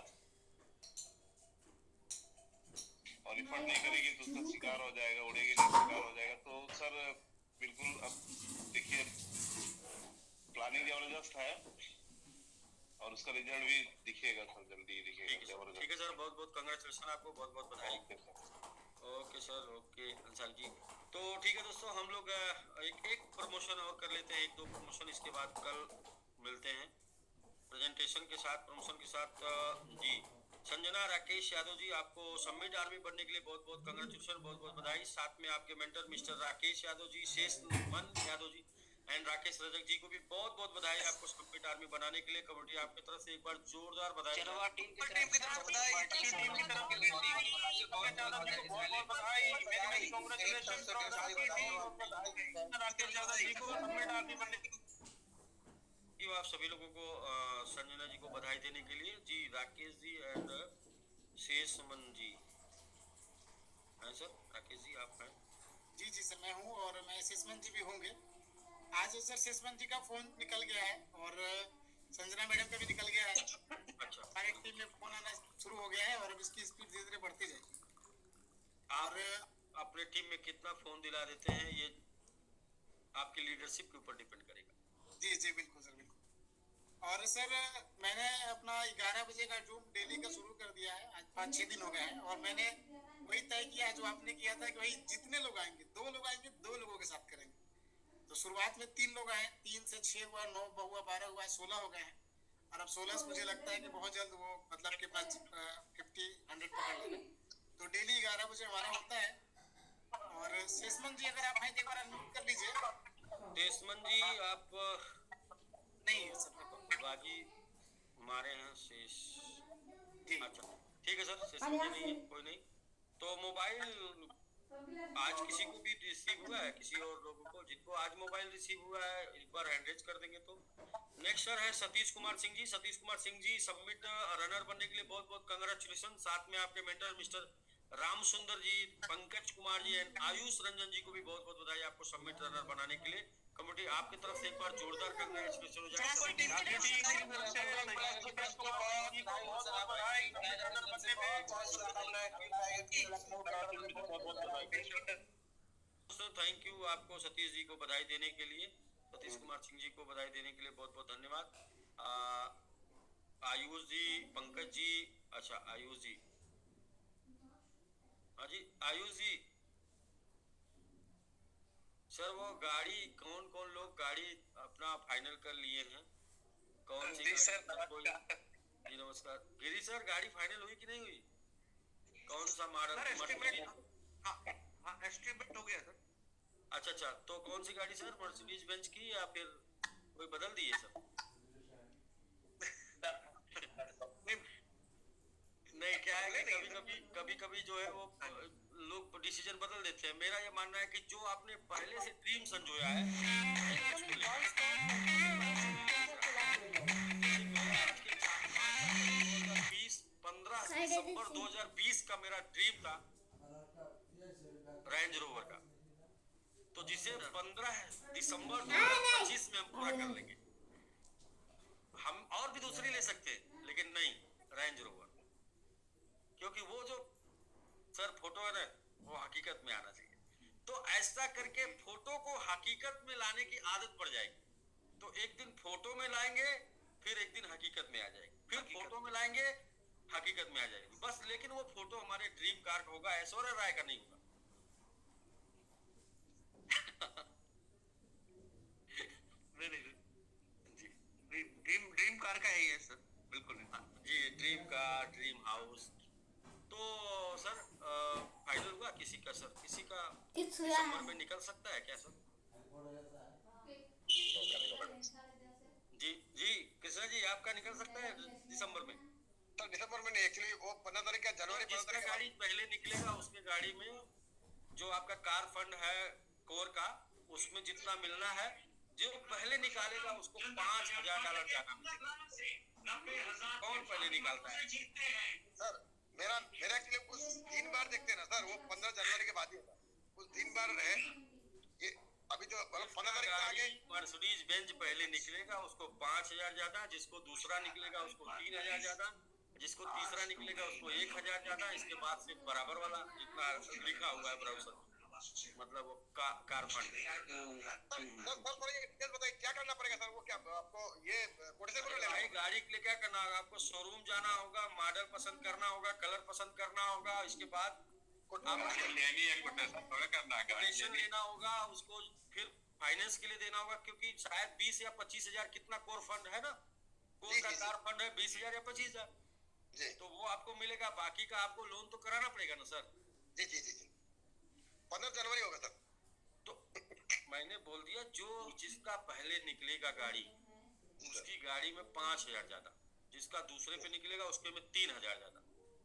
और इफर्ट नहीं करेगी तो उसका शिकार हो जाएगा, उड़ेगी नहीं शिकार हो जाएगा। तो सर बिल्कुल अब देखिए प्लानिंग जबरदस्त है और उसका रिजल्ट भी दिखेगा सर, जल्दी ही दिखेगा। ठीक है सर, बहुत बहुत कंग्रेचुलेशन आपको, बहुत बहुत बधाई। Okay sir, okay Ansari ji. तो ठीक है दोस्तों, हम लोग एक प्रमोशन और कर लेते हैं, 1-2 प्रमोशन, इसके बाद कल मिलते हैं प्रेजेंटेशन के साथ, प्रमोशन के साथ। जी संजना राकेश यादव जी, आपको सबमिट आर्मी बनने के लिए बहुत बहुत कंग्रेचुलेशन, बहुत बहुत बधाई। साथ में आपके मेंटर मिस्टर राकेश यादव जी, शेष मन यादव जी एंड राकेश रजक जी को भी बहुत बहुत बधाई आपको सबमिट आर्मी बनाने के लिए। कमेटी आपकी तरफ से एक बार जोरदार बधाई। टीम की तरफ बधाई, टीम की तरफ बहुत बहुत बधाई। मेरी कांग्रेचुलेशन राकेश यादव जी को सबमिट आर्मी बनने के लिए। आप सभी लोगों को संजना जी को बधाई देने के लिए। जी राकेश जी एंड शेष मन जी हैं सर? राकेश जी आप हैं? जी जी सर, मैं हूँ और मैं शेषमन जी भी होंगे। आज सर शेषमन जी का फोन निकल गया है और संजना मैडम का भी निकल गया है। अच्छा। हमारी टीम में फोन आना शुरू हो गया है और अब इसकी स्पीड धीरे धीरे बढ़ती जाएगी। और अपने टीम में कितना फोन दिला देते हैं ये आपकी लीडरशिप के ऊपर डिपेंड करेगा। जी जी बिल्कुल सर, बिल्कुल। और सर मैंने अपना 11 बजे का जूम डेली का शुरू कर दिया है। आज 5-6 दिन हो गए हैं और मैंने वही तय किया है जो आपने किया था कि भाई जितने लोग आएंगे 2 लोग आएंगे, 2 लोगों के साथ करेंगे। तो शुरुआत में 3 लोग आए, 3 से 6 हुआ, 9 हुआ, 12 हुआ, 16 हो गए हैं। और अब 16 से मुझे लगता है कि बहुत जल्द वो मतलब कि 50-100 पकड़ लेंगे। तो डेली 11 बजे हमारा होता है। और शेषमन जी अगर आप हैं एक बार अनम्यूट कर लीजिए। शेषमन जी आप नहीं है सर, बागी हमारे यहाँ शेष। अच्छा ठीक है सर, शेषमन जी नहीं है, कोई नहीं। तो मोबाइल आज किसी को भी रिसीव हुआ है, किसी और लोगों को जिनको आज मोबाइल रिसीव हुआ है एक बार हैंड रेज कर देंगे तो। नेक्स्ट सर है सतीश कुमार सिंह जी। सतीश कुमार सिंह जी सबमिट रनर बनने के लिए बहुत बहुत कंग्रेचुलेशन। साथ में आपके मेंटर मिस्टर राम सुंदर जी, पंकज कुमार जी एंड आयुष रंजन जी को भी बहुत बहुत बधाई आपको सबमिट रनर बनाने के लिए। कमेटी आपकी तरफ से एक बार जोरदार कंग्रेचुलेशन हो जाए। थैंक यू आपको सतीश जी को बधाई देने के लिए, सतीश कुमार सिंह जी को बधाई देने के लिए बहुत बहुत धन्यवाद। आयुष जी, पंकज जी, अच्छा आयुष जी, हाँ जी आयुष जी, सर वो गाड़ी कौन कौन लोग गाड़ी अपना फाइनल कर लिए हैं? कौन सी जी गाड़ी? सर, कोई जी नमस्कार गिरी सर, गाड़ी फाइनल हुई कि नहीं हुई? कौन सा मॉडल? Sir estimate, Mercedes? हाँ एस्टिमेट हो गया सर। अच्छा, तो कौन सी गाड़ी सर? मर्सिडीज बेंच की या फिर कोई बदल दिए सर? नहीं, क्या है कि कभी कभी जो है वो लोग डिसीजन बदल देते हैं। मेरा ये मानना है कि जो आपने पहले से ड्रीम संजोया है उसको ले। 15 दिसंबर 2020 का मेरा ड्रीम था रेंज रोवर का, तो जिसे 15 दिसंबर 2025 में हम पूरा कर लेंगे। हम और भी दूसरी ले सकते हैं लेकिन नहीं, रेंज रोवर, क्योंकि वो जो सर फोटो है ना वो हकीकत में आना चाहिए। तो ऐसा करके फोटो को हकीकत में लाने की आदत पड़ जाएगी। तो एक दिन फोटो में लाएंगे, फिर एक दिन हकीकत में आ जाएगी, फिर फोटो में लाएंगे, हकीकत में आ जाएगी बस। लेकिन वो फोटो हमारे ड्रीम कार का होगा, ऐश्वर्या राय का नहीं होगा। ड्रीम कार का है ये सर, बिल्कुल जी, ड्रीम कार, ड्रीम हाउस। तो सर फाइनल हुआ किसी का सर? किसी का दिसंबर में निकल सकता है क्या सर? जी कृष्णा जी, आपका निकल सकता है दिसंबर में? तो दिसंबर में नहीं, एक्चुअली वो 15 तारीख का जनवरी 15 जिसका तारीख गाड़ी पहले निकलेगा उसके गाड़ी में जो आपका कार फंड है कोर का, उसमें जितना मिलना है, जो पहले निकालेगा उसको $5,000 जाना मिलेगा। कौन पहले निकालता है सर? मेरा एक्चुअली कुछ 3 बार देखते हैं ना सर, वो 15 जनवरी के बाद ही होता है। कुछ 3 बार है ये, अभी जो मतलब 15 तारीख के आगे मर्सिडीज बेंज पहले निकलेगा उसको 5,000 ज्यादा, जिसको दूसरा निकलेगा उसको 3,000 ज्यादा, जिसको तीसरा निकलेगा उसको 1,000 ज्यादा। इसके बाद से बराबर वाला जितना लिखा हुआ है ब्राउजर, मतलब वो कार फंड। सर ये डिटेल बताइए क्या करना पड़ेगा सर? वो क्या आपको ये कोटेशन को लेना है? गाड़ी के लिए क्या करना होगा? आपको शोरूम जाना होगा, मॉडल पसंद करना होगा, कलर पसंद करना होगा, इसके बाद कोटेशन लेना होगा, उसको फिर फाइनेंस के लिए देना होगा, क्योंकि शायद 20 या 25,000 कितना कोर फंड है ना, कोर का कार फंड है 20,000 या 25,000, तो वो आपको मिलेगा। बाकी का आपको लोन तो कराना पड़ेगा ना सर? जी 15 जनवरी होगा सर। तो मैंने बोल दिया जो जिसका पहले निकलेगा गाड़ी उसकी गाड़ी में 5,000 ज्यादा, जिसका दूसरे पे निकलेगा उसके में 3,000 ज्यादा,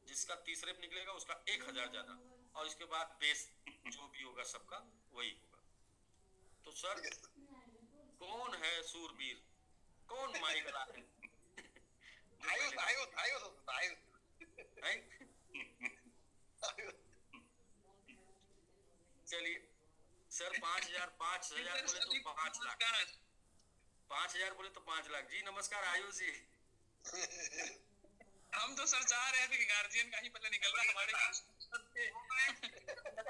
जिसका तीसरे पे निकलेगा उसका 1,000 ज्यादा, और इसके बाद बेस जो भी होगा सबका वही होगा। तो सर कौन है सूरबीर, कौन माइकल है? चलिए सर 5,000 बोले तो 5 लाख, 5,000 बोले तो 5 लाख। जी नमस्कार आयुष जी। हम तो सर चाह रहे थे कि गार्जियन का ही पता निकल रहा हमारे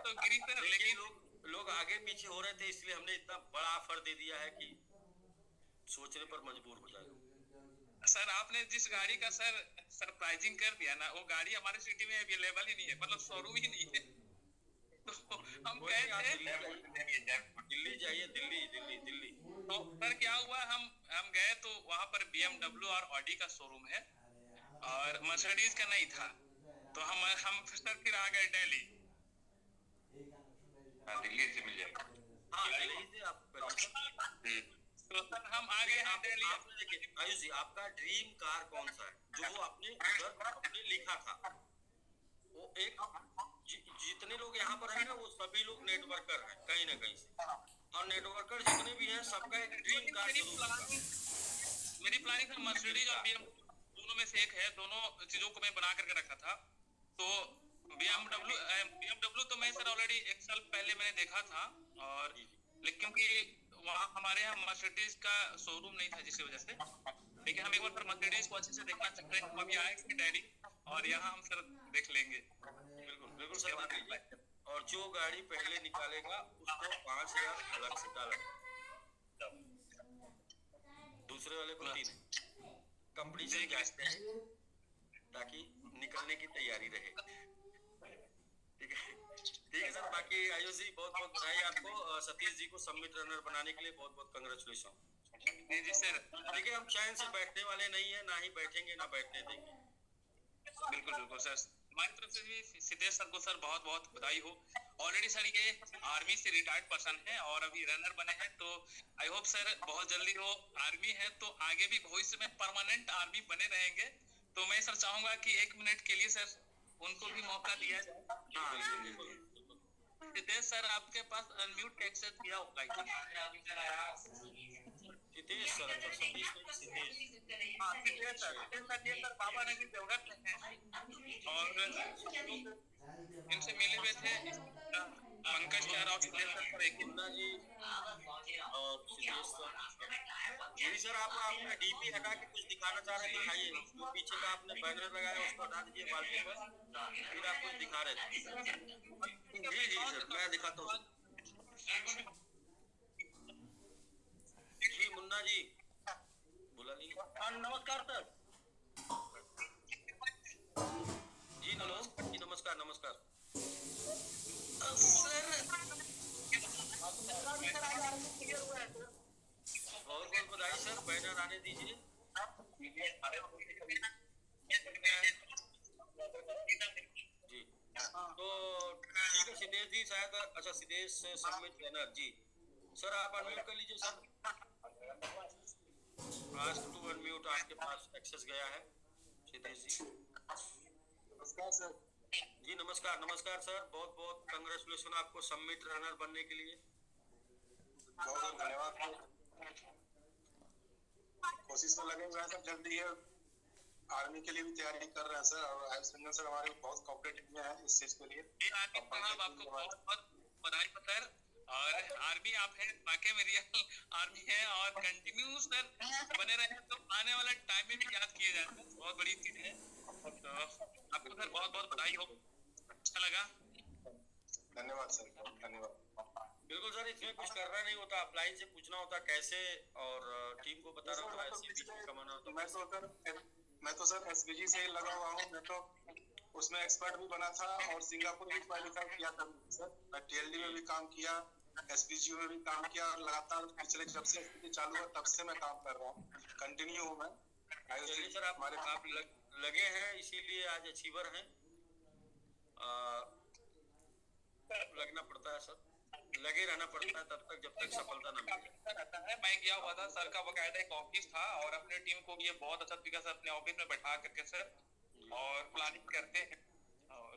तो गिरी सर, लेकिन लोग आगे पीछे हो रहे थे इसलिए हमने इतना बड़ा ऑफर दे दिया है कि सोचने पर मजबूर हो जाएगा। सर आपने जिस गाड़ी का सर सरप्राइजिंग कर दिया ना, वो गाड़ी हमारे सिटी में अवेलेबल ही नहीं है, मतलब शोरूम ही नहीं है। तो हम गए थे दिल्ली जाइए, दिल्ली। तो सर क्या हुआ, हम गए तो वहाँ पर BMW और ऑडी का शोरूम है और मर्सिडीज का नहीं था, तो हम सर फिर आ गए दिल्ली। दिल्ली से मिल जाएगा। हाँ दिल्ली से आप तो सर हम आ गए हैं दिल्ली। आयुष जी आपका ड्रीम कार कौन सा है जो आपने उधर आपने लिखा था? वो एक जितने लोग यहाँ पर हैं ना वो सभी लोग नेटवर्कर हैं कहीं ना कहीं से, और नेटवर्कर जितने भी हैं सबका एक ड्रीम कार मेरी प्लानिंग था मर्सिडीज और BMW दोनों में से एक है, दोनों चीजों को मैं बना करके रखा था। तो BMW तो मैं सर ऑलरेडी 1 साल पहले मैंने देखा था, और लेकिन क्योंकि वहाँ हमारे यहाँ मर्सिडीज का शोरूम नहीं था जिसकी वजह से, लेकिन हम एक बार सर मर्सिडीज को अच्छे से देखना चाहते हैं। हम अभी आएंगे डैडी और यहाँ हम सर देख लेंगे। बिल्कुल सर। और जो गाड़ी पहले निकालेगा उसको 5,000 अलग से डालेगा, दूसरे वाले को 3 कंपनी से कहते हैं ताकि निकलने की तैयारी रहे। ठीक है सर। बाकी आयुष जी बहुत बहुत बधाई आपको, सतीश जी को सबमिट रनर बनाने के लिए बहुत बहुत कंग्रेचुलेशन। जी जी सर, देखिए हम चैन से बैठने वाले नहीं है, ना ही बैठेंगे ना बैठने देंगे। बिल्कुल बिल्कुल सर। हमारी तरफ से भी सिद्धेश सर को सर बहुत बहुत बधाई हो। ऑलरेडी सर ये आर्मी से रिटायर्ड पर्सन है और अभी रनर बने हैं, तो आई होप सर बहुत जल्दी वो आर्मी है तो आगे भी भविष्य में परमानेंट आर्मी बने रहेंगे। तो मैं सर चाहूंगा कि 1 मिनट के लिए सर उनको भी मौका दिया जाए। हाँ सिद्धेश सर आपके पास अनम्यूट का एक्सेस दिया होगा। सिद्धेश सर, अच्छा सतीश नहीं, सिद्धेश। हाँ सिद्धेश सर ये सर बाबा ने की जरूरत है और इनसे मिले हुए थे पंकज सर और सिद्धेश सर एक मुन्ना जी और सिद्धेश सर। जी सर, आप अपना डीपी हटा के कुछ दिखाना चाह रहे थे, दिखाइए। जो पीछे का आपने बैनर लगाया उसको हटा दीजिए वॉलपेपर, फिर आप कुछ दिखा रहे थे। जी जी सर, मैं दिखाता हूँ। जी मुन्ना जी बोला नहीं। नमस्कार सर। जी नमस्कार जी, नमस्कार नमस्कार बहुत बहुत बधाई सर, बैनर आने दीजिए। जी तो ठीक है सिद्धेश जी, शायद अच्छा सिद्धेश से सबमिट बैनर। जी सर आप अनम्यूट कर लीजिए सर। आस्क टू अनम्यूट, आपके पास एक्सेस गया है सिद्धेश जी। नमस्कार सर। जी नमस्कार नमस्कार सर, बहुत बहुत कंग्रेचुलेशन आपको सबमिट रनर बनने के लिए। बहुत बहुत धन्यवाद। कोशिश में लगे हुए हैं सर, जल्दी है आर्मी के लिए भी तैयारी कर रहे हैं सर, और आयुष रंजन सर हमारे बहुत कोऑपरेटिव हैं इस चीज के लिए। आपको बहुत बहुत बधाई हो सर। और आर्मी आप हैं, वाकई में रियल आर्मी है और कंटिन्यू सर बने रहे तो आने वाला टाइम में भी याद किए जाते हैं, बहुत बड़ी चीज है। तो आपको सर बहुत बहुत बधाई हो, अच्छा लगा। धन्यवाद सर, धन्यवाद। बिल्कुल सर, इसमें कुछ करना नहीं होता, अपलाइन से पूछना होता कैसे, और टीम को बताना होता है सीबीसी कमाना होता। मैं तो सर एसबीजी से ही लगा हुआ हूँ। मैं तो उसमें एक्सपर्ट भी बना था और सिंगापुर भी क्वालिफाई किया था सर। मैं टीएलडी में भी काम किया, एसपीजी में भी काम किया, और लगातार पिछले जब से एसपीजी चालू है तब से मैं काम कर रहा हूँ, कंटिन्यू हूँ मैं। चलिए सर, आप लगे हैं इसीलिए आज अचीवर हैं। लगना पड़ता है सर, लगे रहना पड़ता है तब तक जब तक सफलता न मिले। मैं गया हुआ था सर का बकायदा एक ऑफिस था और अपने टीम को भी ये बहुत अच्छा तरीके से अपने ऑफिस में बैठा करके सर और प्लानिंग करते हैं, और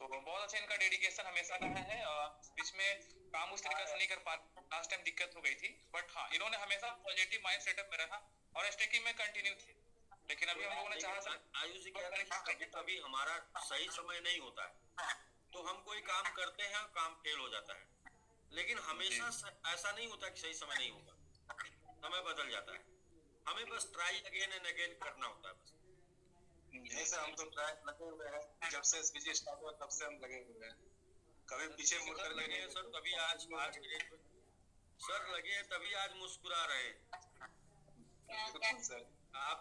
तो बहुत अच्छा इनका डेडिकेशन हमेशा रहा है। बीच में काम उस तरीके से नहीं कर पाते, लास्ट टाइम दिक्कत हो गई थी, बट हाँ इन्होंने हमेशा पॉजिटिव माइंड सेटअप में रहा और स्टेकिंग में कंटिन्यू थे। लेकिन अभी हम लोगों ने चाहा सर, आयुष जी कह रहे हैं कि कभी हमारा सही समय नहीं होता है तो हम कोई काम करते हैं, काम फेल हो जाता है, लेकिन हमेशा ऐसा नहीं होता कि सही समय नहीं होगा, समय बदल जाता है। हमें बस ट्राई अगेन एंड अगेन करना होता है बस। जैसे हम तो ट्राई लगे हुए हैं, जब से एसपीजी स्टार्ट हुआ तब से हम लगे हुए हैं, कभी पीछे मुड़ कर लगे हैं सर, तभी आज के डेट में सर लगे हैं, तभी आज मुस्कुरा रहे हैं सर। आप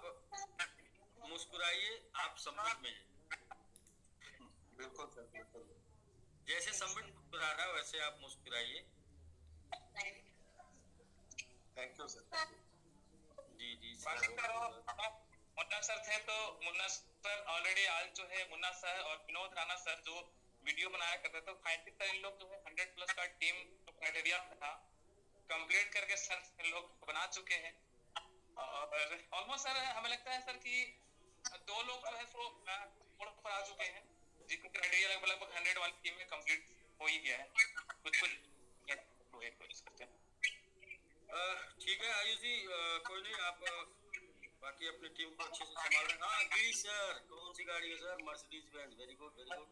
मुस्कुराइए, आप सम्मिट में हैं। बिल्कुल सर, बिल्कुल। जैसे सम्मिट मुस्कुरा रहा है वैसे आप मुस्कुराइए। Thank you sir. जी जी बाकी सर मुन्ना सर थे तो मुन्ना सर ऑलरेडी आज जो है मुन्ना सर और विनोद राणा सर जो वीडियो बनाया करते थे, फाइनली सर इन लोग जो है 100+ का टीम क्राइटेरिया था कंप्लीट करके सर इन लोग बना चुके हैं। और ऑलमोस्ट सर हमें लगता है सर कि 2 लोग जो है सो बोर्ड पर आ चुके हैं, जिनका क्राइटेरिया लगभग 100 वाली टीम में कंप्लीट हो ही गया है। कुछ ठीक है आयुष जी, कोई नहीं, आप बाकी अपनी टीम को अच्छे से संभाल रहे हैं। हाँ गिरीश सर, कौन सी गाड़ी है sir? Mercedes Benz, very good very good,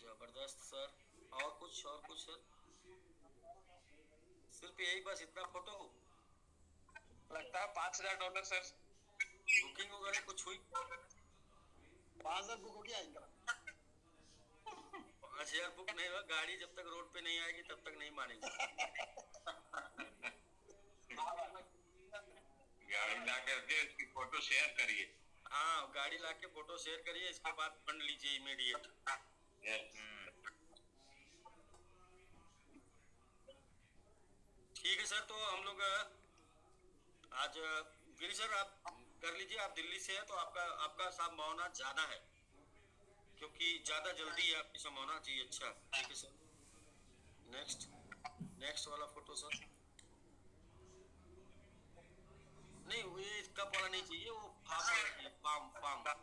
जबरदस्त सर। और कुछ सर? सिर्फ यही बस इतना फोटो? लगता है $5000 सर। बुकिंग वगैरह कुछ हुई? 5000 बुक हो गया इनका। 5000 बुक नहीं हुआ, गाड़ी जब तक रोड पे नहीं आएगी तब तक नहीं मानेगी। गाड़ी ला करके इसकी फोटो शेयर करिए। हाँ गाड़ी ला के फोटो शेयर करिए, इसके बाद फंड लीजिए इमीडिएट। ठीक है सर, तो हम लोग आज गिरी सर आप कर लीजिए, आप दिल्ली से हैं तो आपका संभावना ज्यादा है, क्योंकि ज्यादा जल्दी है, आपकी संभावना चाहिए। अच्छा ठीक है सर, नेक्स्ट वाला फोटो सर। नहीं वो ये कप वाला नहीं चाहिए, वो फार्म वाला चाहिए, फार्म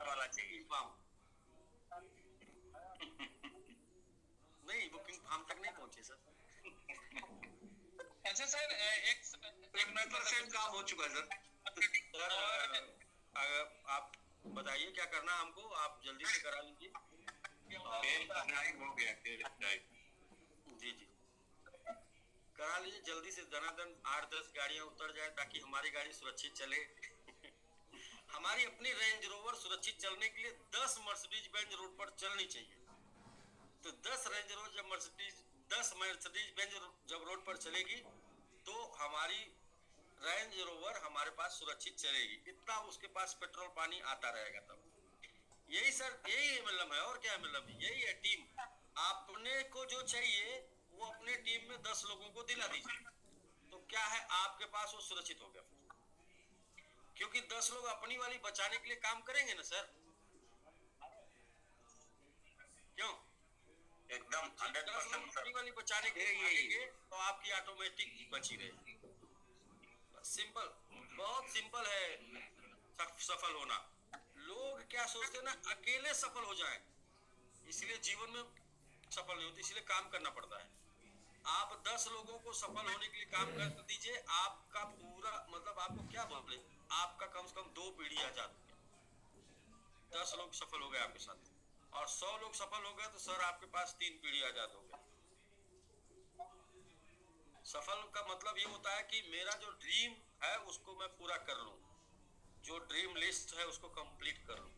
वाला चाहिए, फार्म। नहीं बुकिंग फार्म तक नहीं पहुंचे सर। अच्छा सर, एक 90% काम हो चुका है सर। सर आप बताइए क्या करना है हमको, आप जल्दी से करा लीजिए। हो गया जी करा लीजिए जल्दी से, धनाधन 8-10 गाड़ियां उतर जाए ताकि हमारी गाड़ी सुरक्षित चले। हमारी अपनी रेंज रोवर सुरक्षित चलने के लिए 10 मर्सिडीज बेंज रोड पर चलनी चाहिए। तो 10 रेंज रोवर जब दस मर्सिडीज बेंज जब रोड पर चलेगी तो हमारी रेंज रोवर हमारे पास सुरक्षित चलेगी। इतना उसके पास पेट्रोल पानी आता रहेगा तब। यही सर, यही मतलब है, और क्या मतलब है, यही है टीम। आपने को जो चाहिए वो अपने टीम में 10 लोगों को दिला दीजिए, तो क्या है आपके पास वो सुरक्षित हो गया। क्योंकि 10 लोग अपनी वाली बचाने के लिए काम करेंगे ना सर, क्यों? एकदम 100% अपनी वाली बचाने के लिए करेंगे तो आपकी ऑटोमेटिक बची रहेगी। सिंपल, बहुत सिंपल है सफल होना। लोग क्या सोचते हैं ना, अकेले सफल हो जाएं, इसलिए जीवन में सफल नहीं होती, इसलिए काम करना पड़ता है। आप 10 लोगों को सफल होने के लिए काम कर दीजिए, आपका पूरा मतलब आपको क्या बोले, आपका कम से कम 2 पीढ़ी आ जाती है। 10 लोग सफल हो गए आपके साथ, और 100 लोग सफल हो गए तो सर आपके पास 3 पीढ़ी आजाद हो गए। सफल का मतलब ये होता है कि मेरा जो ड्रीम है उसको मैं पूरा कर लूं, जो ड्रीम लिस्ट है उसको कंप्लीट कर लूं।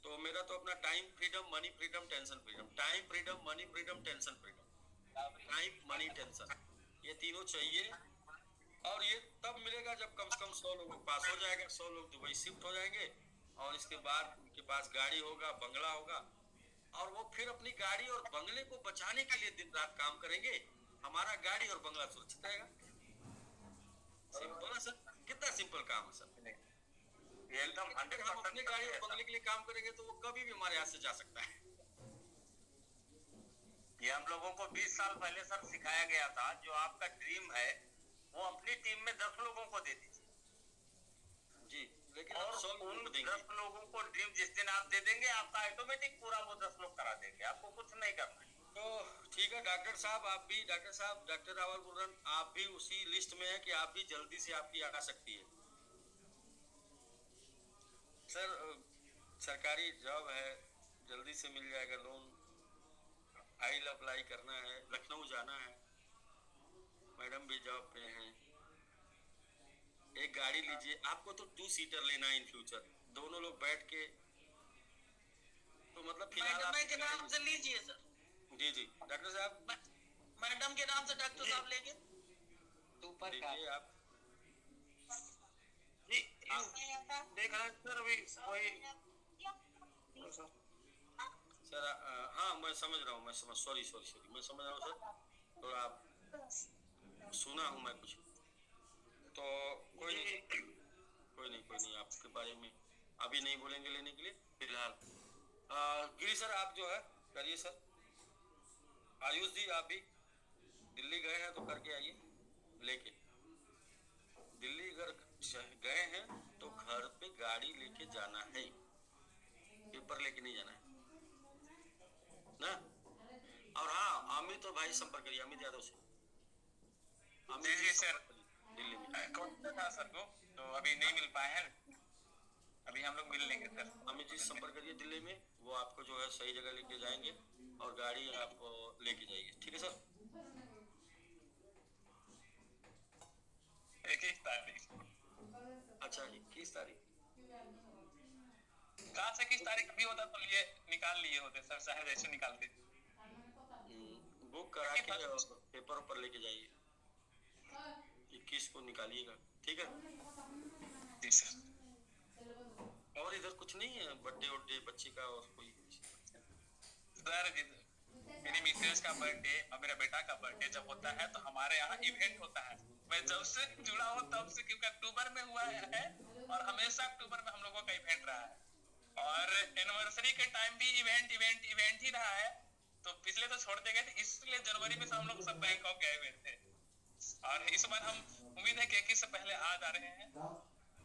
तो मेरा तो अपना time freedom, money freedom, tension freedom, time freedom, money freedom, tension freedom, time money tension, ये तीनों चाहिए। और ये तब मिलेगा जब कम से कम 100 लोगों के पास हो जाएगा, 100 लोग दुबई शिफ्ट हो जाएंगे, और इसके बाद उनके पास गाड़ी होगा, बंगला होगा, और वो फिर अपनी गाड़ी और बंगले को बचाने के लिए दिन रात काम करेंगे। हमारा गाड़ी और बंगला सुरक्षित रहेगा। सिंपल है सर, कितना सिंपल काम है सर। एकदम अगर हम अपनी गाड़ी और बंगले के लिए काम करेंगे तो वो कभी भी हमारे हाथ से जा सकता है। ये हम लोगों को 20 साल पहले सर सिखाया गया था, जो आपका ड्रीम है वो अपनी टीम में 10 लोगों को दे दीजिए जी, लेकिन और आप 100 लोगों उन को देंगे। 10 लोगों को ड्रीम जिस दिन आप दे देंगे, आपका ऑटोमेटिक पूरा वो 10 लोग करा देंगे, आपको कुछ नहीं करना है। तो ठीक है डॉक्टर साहब, आप भी डॉक्टर साहब, डॉक्टर रावल बुर्रन, आप भी उसी लिस्ट में है कि आप भी जल्दी से आपकी आ सकती है। सर सरकारी जॉब है, जल्दी से मिल जाएगा लोन। फाइल अप्लाई करना है, लखनऊ जाना है, मैडम भी जॉब पे हैं। एक गाड़ी लीजिए, आपको तो 2 सीटर लेना है इन फ्यूचर, दोनों लोग बैठ के, तो मतलब फिलहाल आप मैडम के नाम से लीजिए सर। जी डॉक्टर साहब, मैडम के नाम से डॉक्टर साहब लेंगे लीजिए आप। जी देख रहे हैं सर, अभी कोई सर हाँ मैं समझ रहा हूँ, सॉरी मैं समझ रहा हूँ सर, थोड़ा सुना हूँ मैं कुछ, तो कोई नहीं आपके बारे में अभी नहीं बोलेंगे लेने के लिए फिलहाल। गिरी सर आप जो है करिए सर। आयुष जी आप भी दिल्ली गए हैं तो करके आइए लेके। दिल्ली अगर गए हैं तो घर पे गाड़ी लेके जाना है, पेपर लेके नहीं जाना है ना। और हाँ अमित और भाई संपर्क करिए, अमित यादव से। जी सर, दिल्ली में कौन था सर को, तो अभी नहीं मिल पाए हैं, अभी हम लोग मिल लेंगे सर। अमित जी संपर्क करिए दिल्ली में, वो आपको जो है सही जगह लेके जाएंगे और गाड़ी आप लेके जाइए, ठीक है सर। 21 तारीख। अच्छा 21 तारीख, कहाँ से 21 तारीख भी होता तो ये निकाल लिए होते सर, शायद ऐसे निकालते। बुक करा के पेपर ऊपर लेके जाइए, 21 को निकालिएगा, ठीक है जी सर। और इधर कुछ नहीं है, बर्थडे बच्चे का और कोई सर मेरी मिसेज का बर्थडे और मेरा बेटा का बर्थडे जब होता है तो हमारे यहाँ इवेंट होता है। मैं जब से जुड़ा हूँ तब से, क्योंकि अक्टूबर में हुआ है और हमेशा अक्टूबर में हम लोगों का इवेंट रहा है और एनिवर्सरी के टाइम भी इवेंट ही रहा है। तो पिछले तो छोड़ दे गए थे, इसलिए जनवरी में से हम लोग सब बैंकॉक गए हुए थे और इस बार हम उम्मीद है कि 21 से पहले आ जा रहे हैं।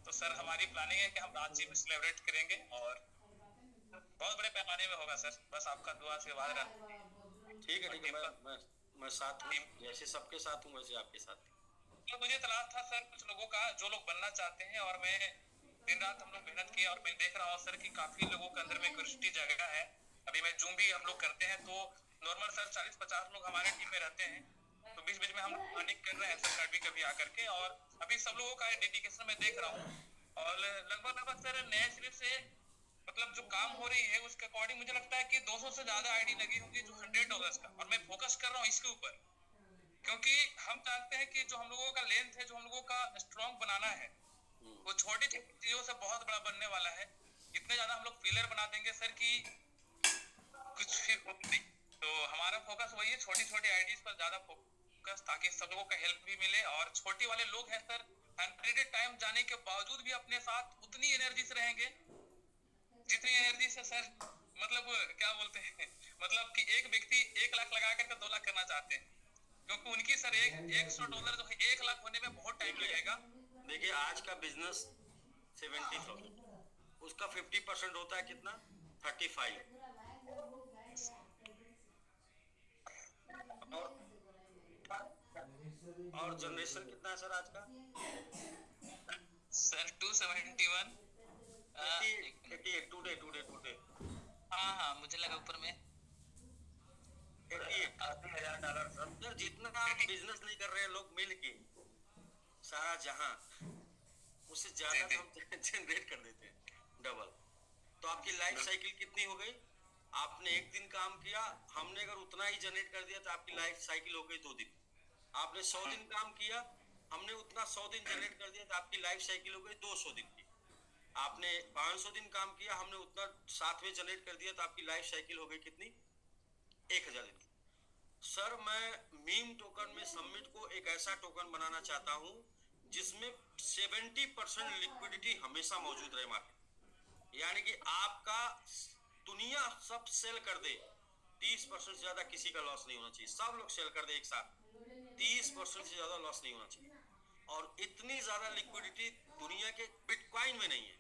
तो सर हमारी प्लानिंग है कि हम रांची में सेलिब्रेट करेंगे और बहुत बड़े पैमाने में होगा सर, बस आपका दुआ आशीर्वाद रहना। ठीक है, मैं साथ हूँ, जैसे सबके साथ हूँ वैसे आपके साथ। तो मुझे तलाश था सर कुछ लोगों का जो लोग बनना चाहते हैं और मैं दिन रात हम लोग मेहनत किए और मैं देख रहा हूँ सर कि काफी लोगों के अंदर में क्यूरियोसिटी जगह है। अभी मैं जूम भी हम लोग करते हैं तो नॉर्मल सर 40-50 लोग हमारे टीम में रहते हैं, तो बीच बीच में हम लोग प्लानिंग कर रहे हैं सर कभी आकर के, और अभी सब लोगों का डेडिकेशन मैं देख रहा हूँ और लगभग सर नए सिरे से मतलब जो काम हो रही है उसके अकॉर्डिंग मुझे लगता है कि 200 से ज्यादा आईडी लगी होगी जो $100 का, और मैं फोकस कर रहा हूँ इसके ऊपर क्योंकि हम जानते हैं कि जो हम लोगों का लेंथ है, जो हम लोगों का स्ट्रॉन्ग बनाना है वो छोटी छोटी चीजों से बहुत बड़ा बनने वाला है। इतने ज्यादा हम लोग पिलर बना देंगे सर कि कुछ फिर नहीं, तो हमारा फोकस वही है छोटी छोटी आईडीज पर ज्यादा फोकस, ताकि सब लोगों का हेल्प भी मिले। और छोटी वाले लोग हैं सर 100 टाइम जाने के बावजूद भी अपने साथ उतनी एनर्जी से रहेंगे जितनी एनर्जी से सर मतलब क्या बोलते हैं मतलब कि एक व्यक्ति 1 लाख लगा करके 2 लाख करना चाहते हैं, क्योंकि उनकी सर $100 जो है 1 लाख होने में बहुत टाइम लगेगा। देखिए आज का बिजनेस 70,000, उसका 50% होता है कितना 35, और जनरेशन कितना है सर आज का सर 271 88 टुडे हाँ मुझे लगा ऊपर में $80,000 सर। जितना आप बिजनेस नहीं कर रहे हैं लोग मिल के सारा जहां, उससे ज्यादा तो हम जनरेट कर देते हैं डबल। तो आपकी लाइफ साइकिल कितनी हो गई? आपने एक दिन काम किया, हमने अगर उतना ही जनरेट कर दिया तो आपकी लाइफ साइकिल हो गई 2 दिन। आपने 100 दिन काम किया, हमने उतना 100 दिन जनरेट कर दिया तो आपकी लाइफ साइकिल हो गई 200 दिन की। आपने 500 दिन काम किया, हमने उतना साथ में जनरेट कर दिया तो आपकी लाइफ साइकिल हो गई कितनी 1000 दिन की। सर मैं मीम टोकन में सबमिट को एक ऐसा टोकन बनाना चाहता हूं जिसमें 70% लिक्विडिटी हमेशा मौजूद रहे मार्केट, यानी कि आपका दुनिया सब सेल कर दे, 30% से ज्यादा किसी का लॉस नहीं होना चाहिए, सब लोग सेल कर दे एक साथ, 30% से ज्यादा लॉस नहीं होना चाहिए। और इतनी ज्यादा लिक्विडिटी दुनिया के बिटकॉइन में नहीं है,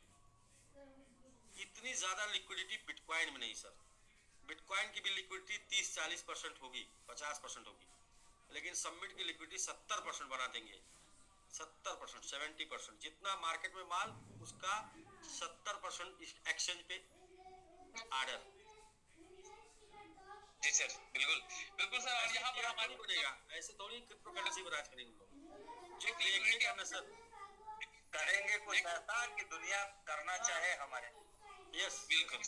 इतनी ज्यादा लिक्विडिटी बिटकॉइन में नहीं सर। बिटकॉइन की भी लिक्विडिटी 30-40% होगी, 50% होगी, लेकिन सबमिट की लिक्विडिटी 70% बना देंगे। 70%, 70%, जितना मार्केट में माल उसका 70% एक्सचेंज पे ऑर्डर। जी सर बिल्कुल सर। और यहाँ पर हमारी बनेगा, ऐसे थोड़ी क्रिप्टो करेंसी पर राज करेंगे लोग, जो क्लिक करना सर करेंगे कुछ ऐसा कि दुनिया करना चाहे हमारे। यस बिल्कुल।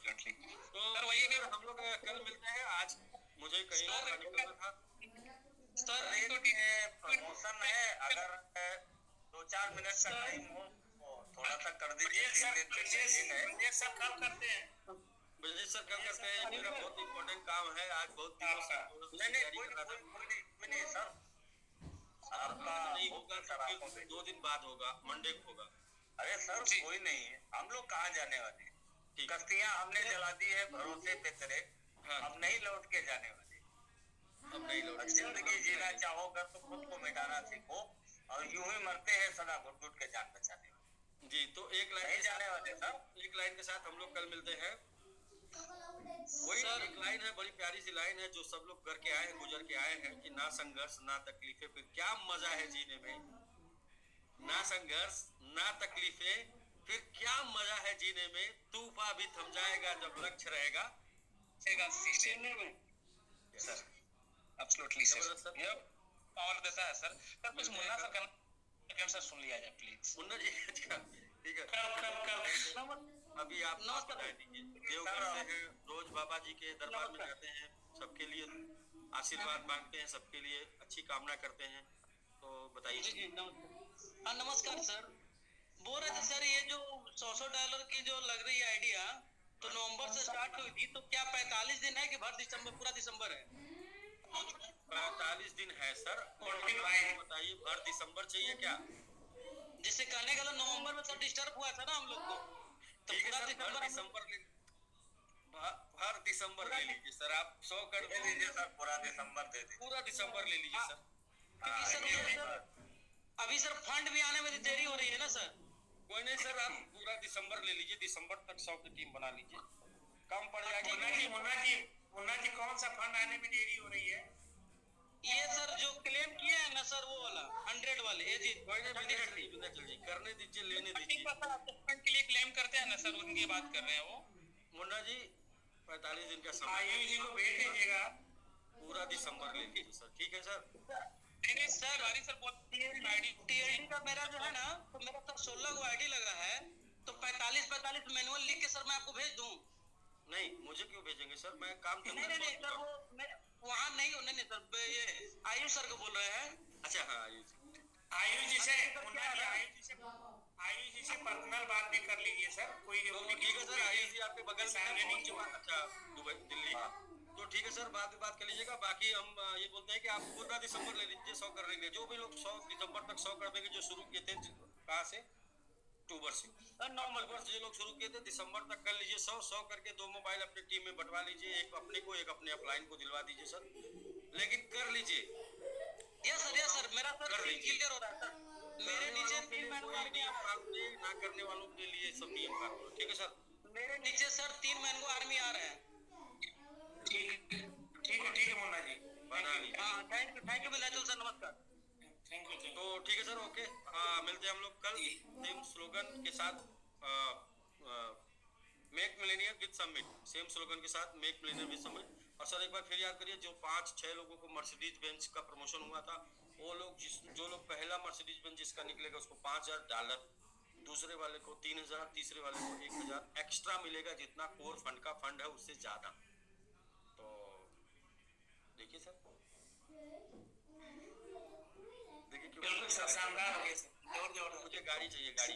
तो सर वही है, हम लोग कल मिलते हैं। आज मुझे कहीं निकलना था सर, ये प्रमोशन है, अगर 2-4 मिनट का टाइम हो तो थोड़ा सा कर दीजिए। 3 दिन तक सब काम करते हैं बिजनेस सर कल करते हैं। मेरा बहुत इंपॉर्टेंट काम है, आज बहुत दिनों से तैयारी कर रहा था। नहीं सर, आपका नहीं होगा सर, 2 दिन बाद होगा, मंडे को होगा। अरे सर कोई नहीं है, हम लोग कहाँ जाने वाले, कश्तियाँ हमने जला दी है भरोसे पे तेरे, हम नहीं लौट के जाने वाले। अब नहीं लौट जिंदगी जीना चाहोगे तो खुद को मिटाना सीखो, और यूं ही मरते हैं सदा घुट घुट के जान बचाने वाले। जी, तो एक लाइन नहीं जाने वाले सर, एक लाइन के साथ हम लोग कल मिलते हैं। वही एक लाइन है, बड़ी प्यारी सी लाइन है जो सब लोग करके आए हैं, गुजर के आए हैं कि ना संघर्ष ना तकलीफें, फिर क्या मजा है जीने में। ना संघर्ष ना तकलीफें, फिर क्या मजा है जीने में। तूफान भी थम जाएगा जब लक्ष्य रहेगा सीने में। सर एब्सोल्युटली सर, ये पावर देता है सर। सर कुछ मुन्ना सर का सर सुन लिया जाए प्लीज। मुन्ना जी अच्छा ठीक है, अभी आप बता दीजिए। देव करते हैं, रोज बाबा जी के दरबार में जाते हैं, सबके लिए आशीर्वाद मांगते हैं, सबके लिए अच्छी कामना करते हैं, तो बताइए। हाँ नमस्कार सर। बोल रहे थे सर ये जो $100 की जो लग रही है आइडिया, तो नवंबर से स्टार्ट हुई थी, तो क्या 45 दिन है कि भर दिसंबर, पूरा दिसंबर है? 45 दिन है सर। 45 बताइए, भर दिसंबर चाहिए क्या? जिससे कहने का नवंबर में सब डिस्टर्ब हुआ था ना हम लोग को, तो ठीक है पूरा सर, दिसंबर भर दिसंबर हर दिसंबर ले लीजिए सर, आप 100 कर दीजिए सर, पूरा दिसंबर दे दीजिए, पूरा दिसंबर ले लीजिए सर। क्योंकि सर अभी सर फंड भी आने में देरी हो रही है ना सर। कोई नहीं सर, आप पूरा दिसंबर ले लीजिए, दिसंबर तक 100 की टीम बना लीजिए, कम पड़ जाएगी। मुन्ना जी कौन सा फंड आने में देरी हो रही है? ये सर जो क्लेम किए हैं ना सर, वो वाला 100 वाले, ये जी कोई नहीं, विंध्याचल जी करने दीजिए, लेने दीजिए। असेसमेंट के लिए क्लेम करते हैं ना सर, उनकी बात कर रहे हैं वो। मुन्ना जी 45 दिन का समय, आयुष जी को भेज दीजिएगा। पूरा दिसंबर ले लीजिए सर, ठीक है सर। नहीं सर, टीएलडी का मेरा जो है ना, तो मेरा सर 16 को आईडी लगा है, तो 45 मैनुअल लिख के सर मैं आपको भेज दूं? नहीं, मुझे क्यों भेजेंगे सर, मैं काम नहीं सर, वो वहाँ नहीं सर, ये आयुष सर को बोल रहे हैं। अच्छा हाँ, आयुष जी से पर्सनल बात भी कर लीजिए सर, कोई ठीक है सर। आयुष जी आपके बगल में है, अच्छा दुबई दिल्ली, तो ठीक है सर, बाद में बात कर लीजिएगा। बाकी हम ये बोलते हैं कि आप पूरा दिसंबर ले लीजिए, 100 कर लेंगे। जो भी लोग 100 दिसंबर तक 100 कर देंगे, जो शुरू किए थे कहाँ से, अक्टूबर से, नवंबर से जो लोग शुरू किए थे, दिसंबर तक कर लीजिए 100 करके। 2 मोबाइल अपनी टीम में बंटवा लीजिए, एक अपने को, एक अपने अपलाइन को दिलवा दीजिए सर, लेकिन कर लीजिए। यस सर, मेरा सर क्लियर हो रहा है सर। मेरे नीचे 3 मैनुअल ना करने वालों के लिए सब नियम का, ठीक है सर। मेरे नीचे सर 3 मैंगो आर्मी आ रहे हैं। ठीक है मुन्ना जी, बना लीजिए। हाँ, थैंक यू विंध्याचल सर, नमस्कार। Thank you. तो ठीक है सर, ओके, मिलते हैं हम लोग कल सेम स्लोगन के साथ, make millennium with summit, same slogan के साथ मेक मिलेनियम विद समिट। और सर एक बार फिर याद करिए, जो 5-6 लोगों को मर्सिडीज बेंच का प्रमोशन हुआ था, वो लोग जो लोग पहला मर्सिडीज बेंच जिसका निकलेगा उसको $5,000, दूसरे वाले को 3,000, तीसरे वाले को 1,000 एक्स्ट्रा मिलेगा, जितना कोर फंड का फंड है उससे ज्यादा। तो देखिए सर, देखिए बिल्कुल सर, शानदार हो गया सर, जोर मुझे गाड़ी चाहिए, गाड़ी।